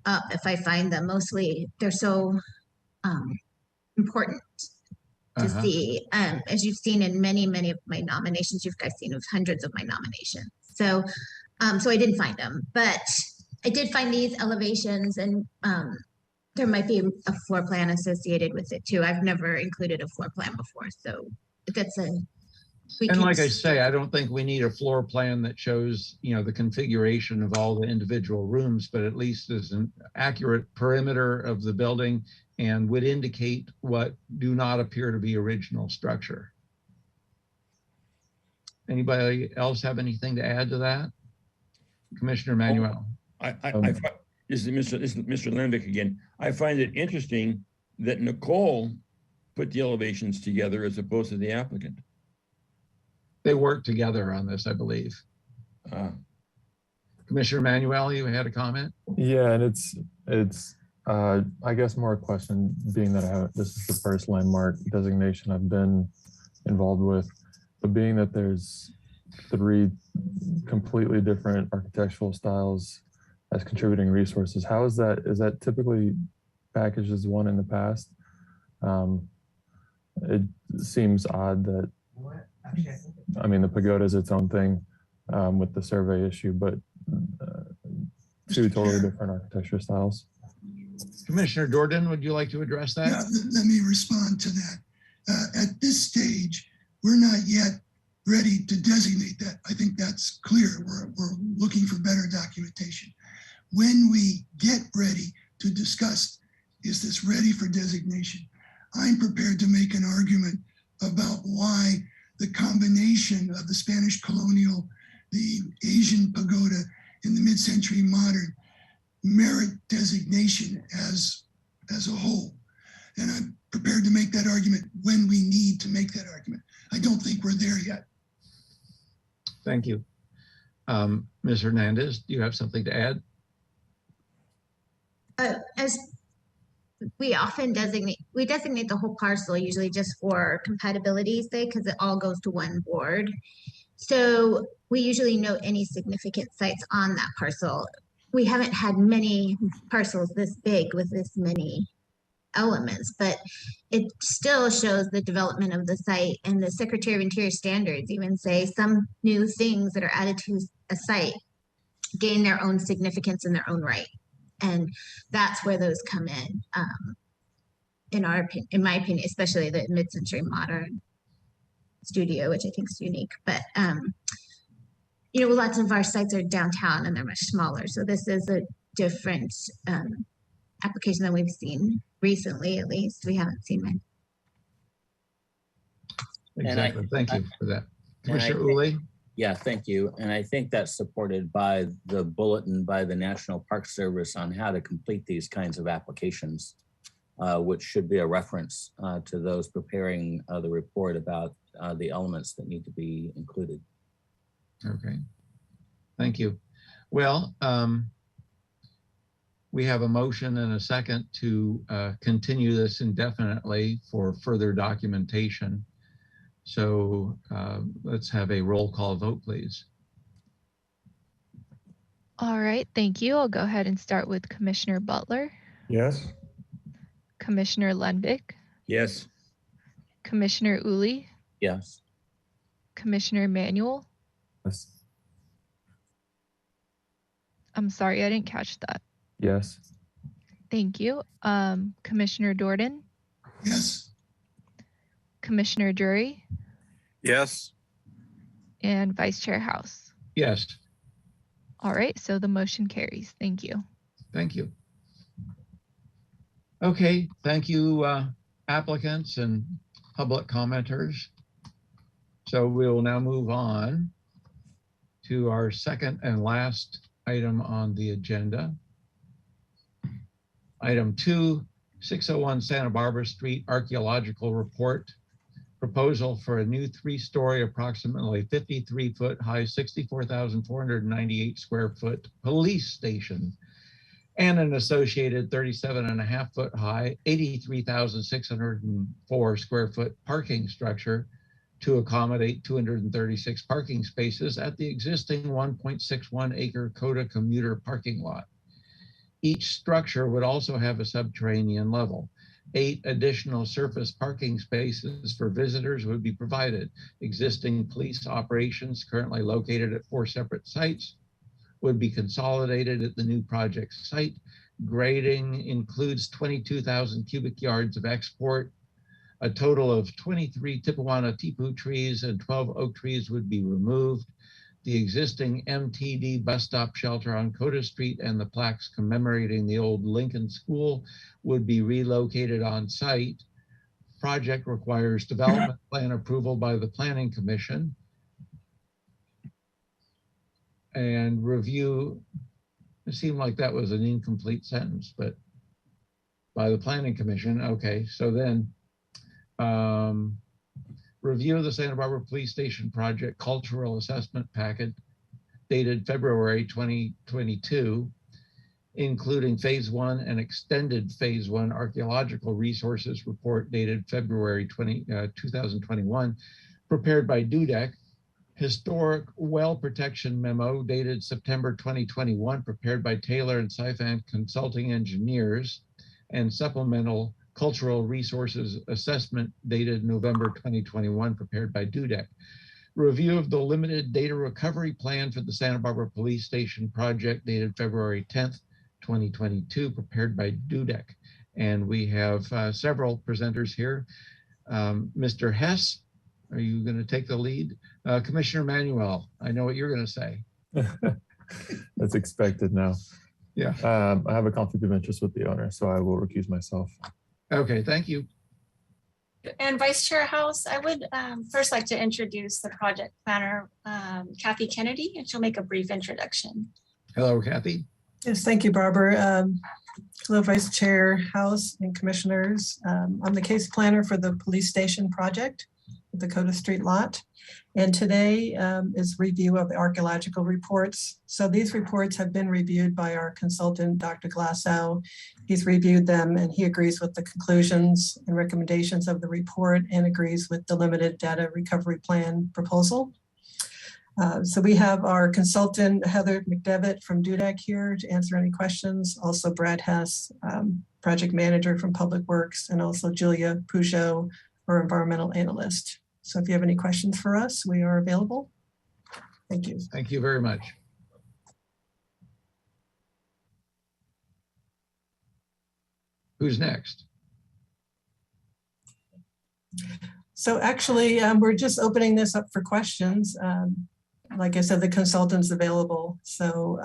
up if I find them. Mostly they're so important to see. As you've seen in many of my nominations, you guys seen of hundreds of my nominations. So I didn't find them, but I did find these elevations, and there might be a floor plan associated with it too. I've never included a floor plan before, so that's And like I say, I don't think we need a floor plan that shows, you know, the configuration of all the individual rooms, but at least as an accurate perimeter of the building and would indicate what do not appear to be original structure. Anybody else have anything to add to that? Commissioner Manuel. This is Mr. Landvik again. I find it interesting that Nicole put the elevations together as opposed to the applicant. They worked together on this, I believe. Commissioner Manuel, you had a comment? Yeah, and it's I guess more a question, being that this is the first landmark designation I've been involved with, but being that there's 3 completely different architectural styles as contributing resources, how is that typically packaged as one in the past? It seems odd that, I mean, the pagoda is its own thing with the survey issue, but 2 totally different architecture styles. Commissioner Jordan, would you like to address that? Yeah, let me respond to that. At this stage, we're not yet ready to designate that. I think that's clear. We're looking for better documentation. When we get ready to discuss, is this ready for designation? I'm prepared to make an argument about why the combination of the Spanish colonial, the Asian pagoda, and the mid-century modern merit designation as a whole. And I'm prepared to make that argument when we need to make that argument. I don't think we're there yet. Thank you. Ms. Hernandez, do you have something to add? As we often designate the whole parcel usually just for compatibility's sake because it all goes to one board. So we usually note any significant sites on that parcel. We haven't had many parcels this big with this many elements, but it still shows the development of the site, and the Secretary of Interior standards even say some new things that are added to a site gain their own significance in their own right. And that's where those come in my opinion, especially the mid-century modern studio, which I think is unique. But you know, lots of our sites are downtown and they're much smaller. So this is a different application than we've seen recently, at least. We haven't seen many. Exactly. Thank you for that. Commissioner Uli? Yeah, thank you. And I think that's supported by the bulletin by the National Park Service on how to complete these kinds of applications, which should be a reference to those preparing the report about the elements that need to be included. Okay, thank you. Well, we have a motion and a second to continue this indefinitely for further documentation. So let's have a roll call vote, please. All right, thank you. I'll go ahead and start with Commissioner Butler. Yes. Commissioner Lenbick. Yes. Commissioner Uli. Yes. Commissioner Manuel. Yes. I'm sorry, I didn't catch that. Yes. Thank you. Commissioner Jordan. Yes. Commissioner Drury. Yes. And Vice Chair House. Yes. All right, so the motion carries. Thank you. Thank you. Okay, thank you, applicants and public commenters. So we will now move on to our second and last item on the agenda. Item 2, 601 Santa Barbara Street Archaeological Report. Proposal for a new 3-story, approximately 53-foot high, 64,498 square foot police station and an associated 37.5-foot high, 83,604 square foot parking structure to accommodate 236 parking spaces at the existing 1.61 acre Coda commuter parking lot. Each structure would also have a subterranean level. 8 additional surface parking spaces for visitors would be provided. Existing police operations currently located at 4 separate sites would be consolidated at the new project site. Grading includes 22,000 cubic yards of export. A total of 23 Tipuana tepu trees and 12 oak trees would be removed. The existing MTD bus stop shelter on Coda Street and the plaques commemorating the old Lincoln School would be relocated on site. Project requires development plan approval by the Planning Commission and review. It seemed like that was an incomplete sentence, but by the Planning Commission. Okay, so then review of the Santa Barbara Police Station Project Cultural Assessment Packet dated February 2022, including Phase 1 and extended Phase 1 Archaeological Resources Report dated February 2021, prepared by DUDEC. Historic Well Protection Memo dated September 2021, prepared by Taylor and Syphant Consulting Engineers, and Supplemental Cultural Resources Assessment dated November 2021, prepared by DUDEC. Review of the Limited Data Recovery Plan for the Santa Barbara Police Station Project dated February 10th, 2022, prepared by DUDEC. And we have several presenters here. Mr. Hess, are you going to take the lead? Commissioner Manuel, I know what you're going to say. That's expected now. Yeah. I have a conflict of interest with the owner, so I will recuse myself. Okay, thank you. And Vice Chair House, I would first like to introduce the project planner, Kathy Kennedy, and she'll make a brief introduction. Hello, Kathy. Yes, thank you, Barbara. Hello, Vice Chair House and Commissioners. I'm the case planner for the police station project. Dakota Street lot. And today is review of the archaeological reports. So these reports have been reviewed by our consultant, Dr. Glassow. He's reviewed them and he agrees with the conclusions and recommendations of the report and agrees with the limited data recovery plan proposal. So we have our consultant, Heather McDevitt from DUDAC here to answer any questions. Also Brad Hess, project manager from Public Works, and also Julia Peugeot, our environmental analyst. So if you have any questions for us, we are available. Thank you. Thank you very much. Who's next? So actually, we're just opening this up for questions. Like I said, the consultant's available. So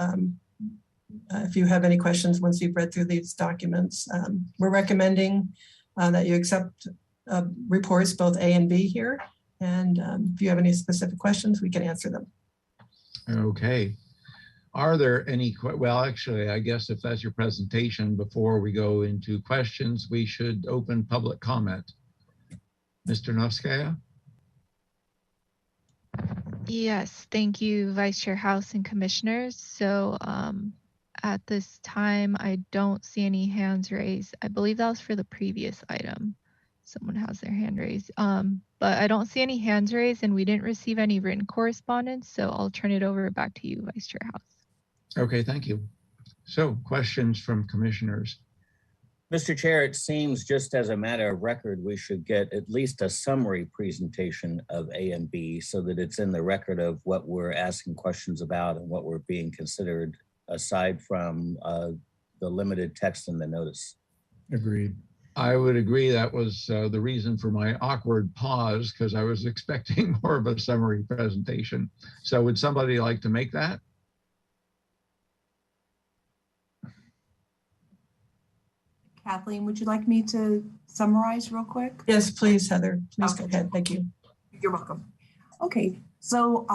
if you have any questions once you've read through these documents, we're recommending that you accept reports both A and B here. And if you have any specific questions, we can answer them. Okay. Are there any, well, actually, I guess if that's your presentation, before we go into questions, we should open public comment. Mr. Novskaya? Yes, thank you, Vice Chair House and Commissioners. So at this time, I don't see any hands raised. I believe that was for the previous item. Someone has their hand raised, but I don't see any hands raised and we didn't receive any written correspondence. So I'll turn it over back to you, Vice Chair House. Okay, thank you. So questions from commissioners. Mr. Chair, it seems just as a matter of record, we should get at least a summary presentation of A and B so that it's in the record of what we're asking questions about and what we're being considered, aside from the limited text in the notice. Agreed. I would agree. That was the reason for my awkward pause, because I was expecting more of a summary presentation. So would somebody like to make that? Kathleen, would you like me to summarize real quick? Yes, please, Heather. Please go ahead. Thank you. You're welcome. Okay, so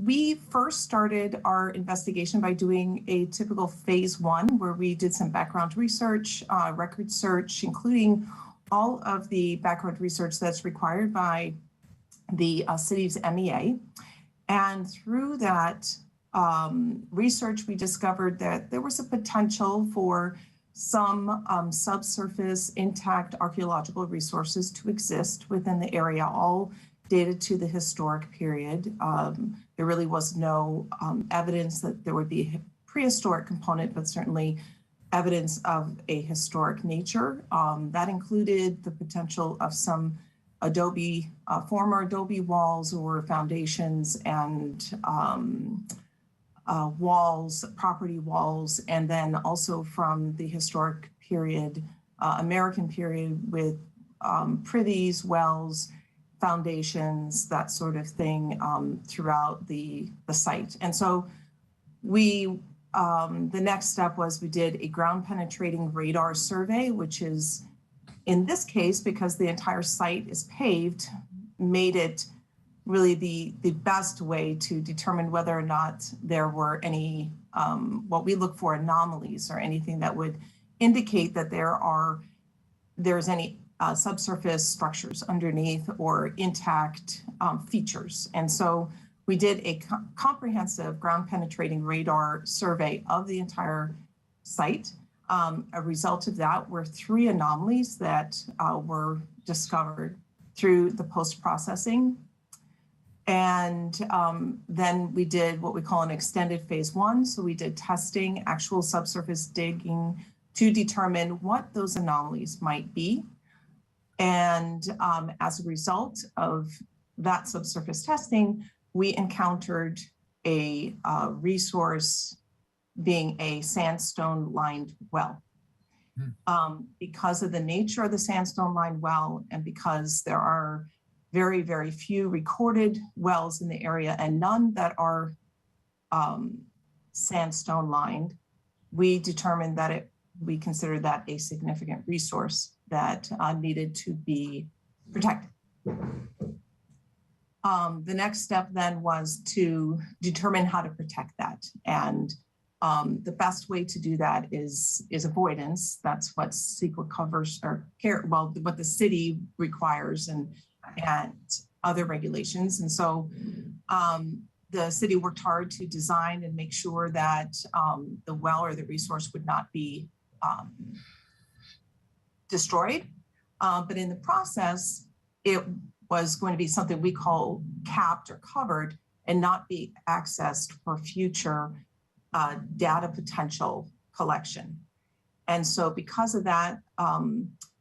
we first started our investigation by doing a typical phase 1, where we did some background research, record search, including all of the background research that's required by the city's MEA. And through that research, we discovered that there was a potential for some subsurface intact archaeological resources to exist within the area, all dated to the historic period. There really was no evidence that there would be a prehistoric component, but certainly evidence of a historic nature. That included the potential of some former adobe walls or foundations and walls, property walls, and then also from the historic period, American period, with privies, wells, foundations, that sort of thing throughout the site. And so we, the next step was we did a ground penetrating radar survey, which is, in this case, because the entire site is paved, made it really the best way to determine whether or not there were any, what we look for, anomalies or anything that would indicate that there's any subsurface structures underneath or intact features. And so we did a comprehensive ground penetrating radar survey of the entire site. A result of that were 3 anomalies that were discovered through the post-processing. And then we did what we call an extended phase 1. So we did testing, actual subsurface digging to determine what those anomalies might be. And as a result of that subsurface testing, we encountered a resource being a sandstone lined well. Because of the nature of the sandstone lined well, and because there are very, very few recorded wells in the area and none that are sandstone lined, we determined that we consider that a significant resource that needed to be protected. The next step then was to determine how to protect that. And the best way to do that is avoidance. That's what CEQA covers, or what the city requires. And other regulations. And so the city worked hard to design and make sure that the well or the resource would not be destroyed. But in the process, it was going to be something we call capped or covered and not be accessed for future data potential collection. And so because of that,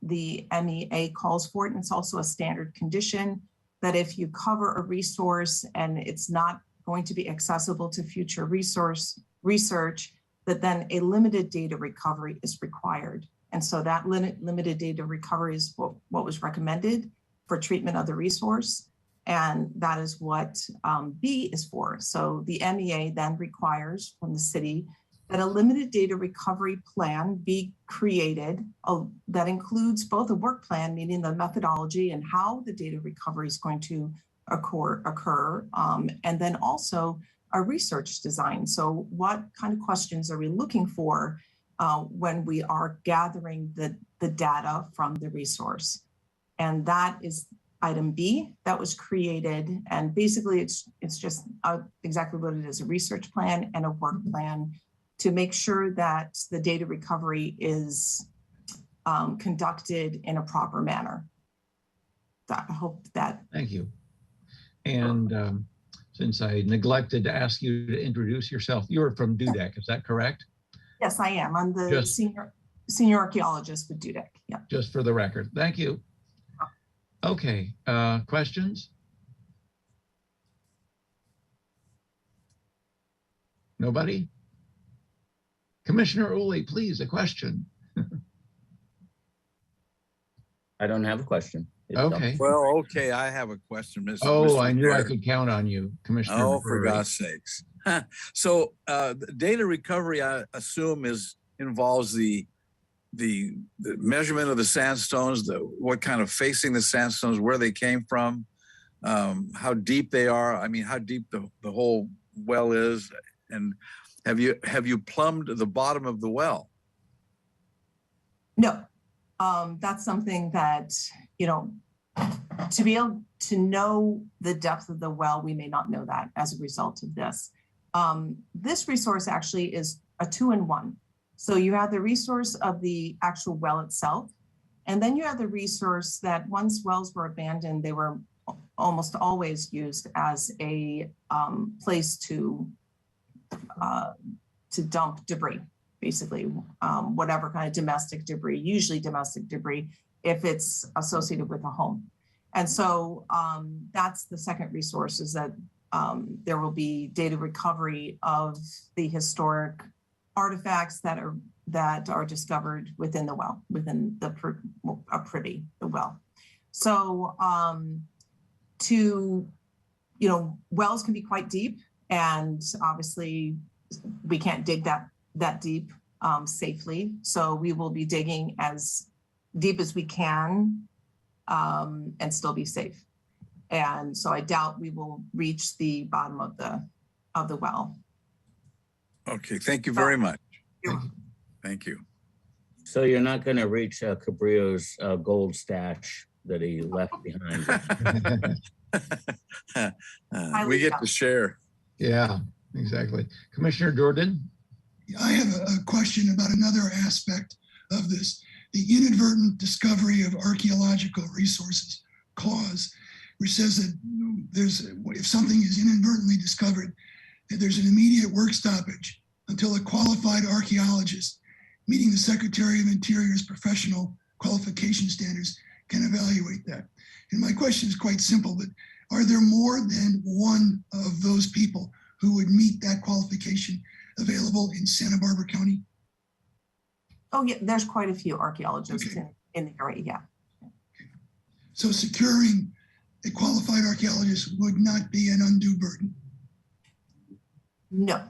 the MEA calls for it, and it's also a standard condition that if you cover a resource and it's not going to be accessible to future research, that then a limited data recovery is required. And so that limited data recovery is what was recommended for treatment of the resource. And that is what B is for. So the MEA then requires from the city that a limited data recovery plan be created that includes both a work plan, meaning the methodology and how the data recovery is going to occur, and then also a research design. So what kind of questions are we looking for when we are gathering the data from the resource? And that is item B that was created. And basically it's just exactly what it is, a research plan and a work plan to make sure that the data recovery is conducted in a proper manner. I hope that. Thank you. And since I neglected to ask you to introduce yourself, you're from DUDEC, is that correct? Yes, I am. I'm the senior archaeologist with DUDEC. Yeah. Just for the record. Thank you. Okay, questions? Nobody? Commissioner Uli, please, a question. I don't have a question. Okay. Well, okay, I have a question, Mr. Oh, Mr. I knew I Chair. could count on you, Commissioner. Oh, for McCrory. God's sakes. So data recovery, I assume, involves the measurement of the sandstones, what kind of facing the sandstones, where they came from, how deep they are. I mean, how deep the whole well is, and have you plumbed the bottom of the well? No, that's something that, to be able to know the depth of the well, we may not know that as a result of this. This resource actually is a 2-in-1. So you have the resource of the actual well itself, and then you have the resource that once wells were abandoned, they were almost always used as a place to dump debris, basically, whatever kind of domestic debris, usually domestic debris, if it's associated with a home. And so that's the second resource, is that there will be data recovery of the historic artifacts that are discovered within the well, within the privy, the well. So wells can be quite deep, and obviously we can't dig that deep safely. So we will be digging as deep as we can and still be safe. And so I doubt we will reach the bottom of the well. Okay, thank you very much. Thank you. So you're not going to reach Cabrillo's gold stash that he left behind. We get to share. Yeah, exactly. Commissioner Jordan? I have a question about another aspect of this, the inadvertent discovery of archaeological resources clause, which says that if something is inadvertently discovered, that there's an immediate work stoppage until a qualified archaeologist meeting the Secretary of Interior's professional qualification standards can evaluate that. And my question is quite simple, but are there more than one of those people who would meet that qualification available in Santa Barbara County? Oh yeah, there's quite a few archaeologists in the area, yeah. So securing a qualified archaeologist would not be an undue burden? No,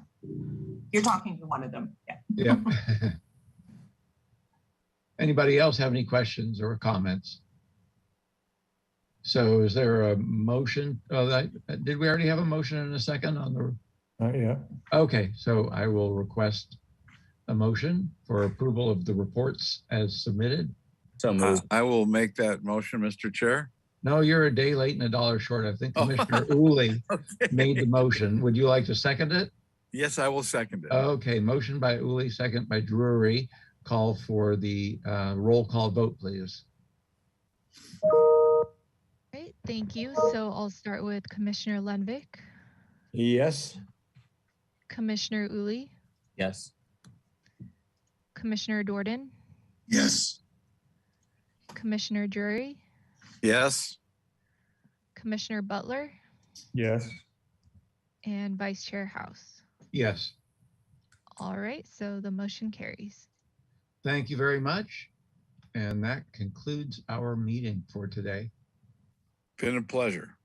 you're talking to one of them, yeah. Yeah. Anybody else have any questions or comments? So is there a motion? Did we already have a motion in a second on the? Not yet. Okay, so I will request a motion for approval of the reports as submitted. So moved. I will make that motion, Mr. Chair. No, you're a day late and a dollar short. I think Oh. Commissioner Uli Okay. made the motion. Would you like to second it? Yes, I will second it. Okay, motion by Uli, second by Drury. Call for the roll call vote, please. Great, thank you. So I'll start with Commissioner Lenvik, Yes. Commissioner Uli, Yes. Commissioner Jordan, Yes. Commissioner Drury, Yes. Commissioner Butler, Yes. and Vice Chair House. Yes, All right, so the motion carries. thank you very much. And that concludes our meeting for today. Been a pleasure.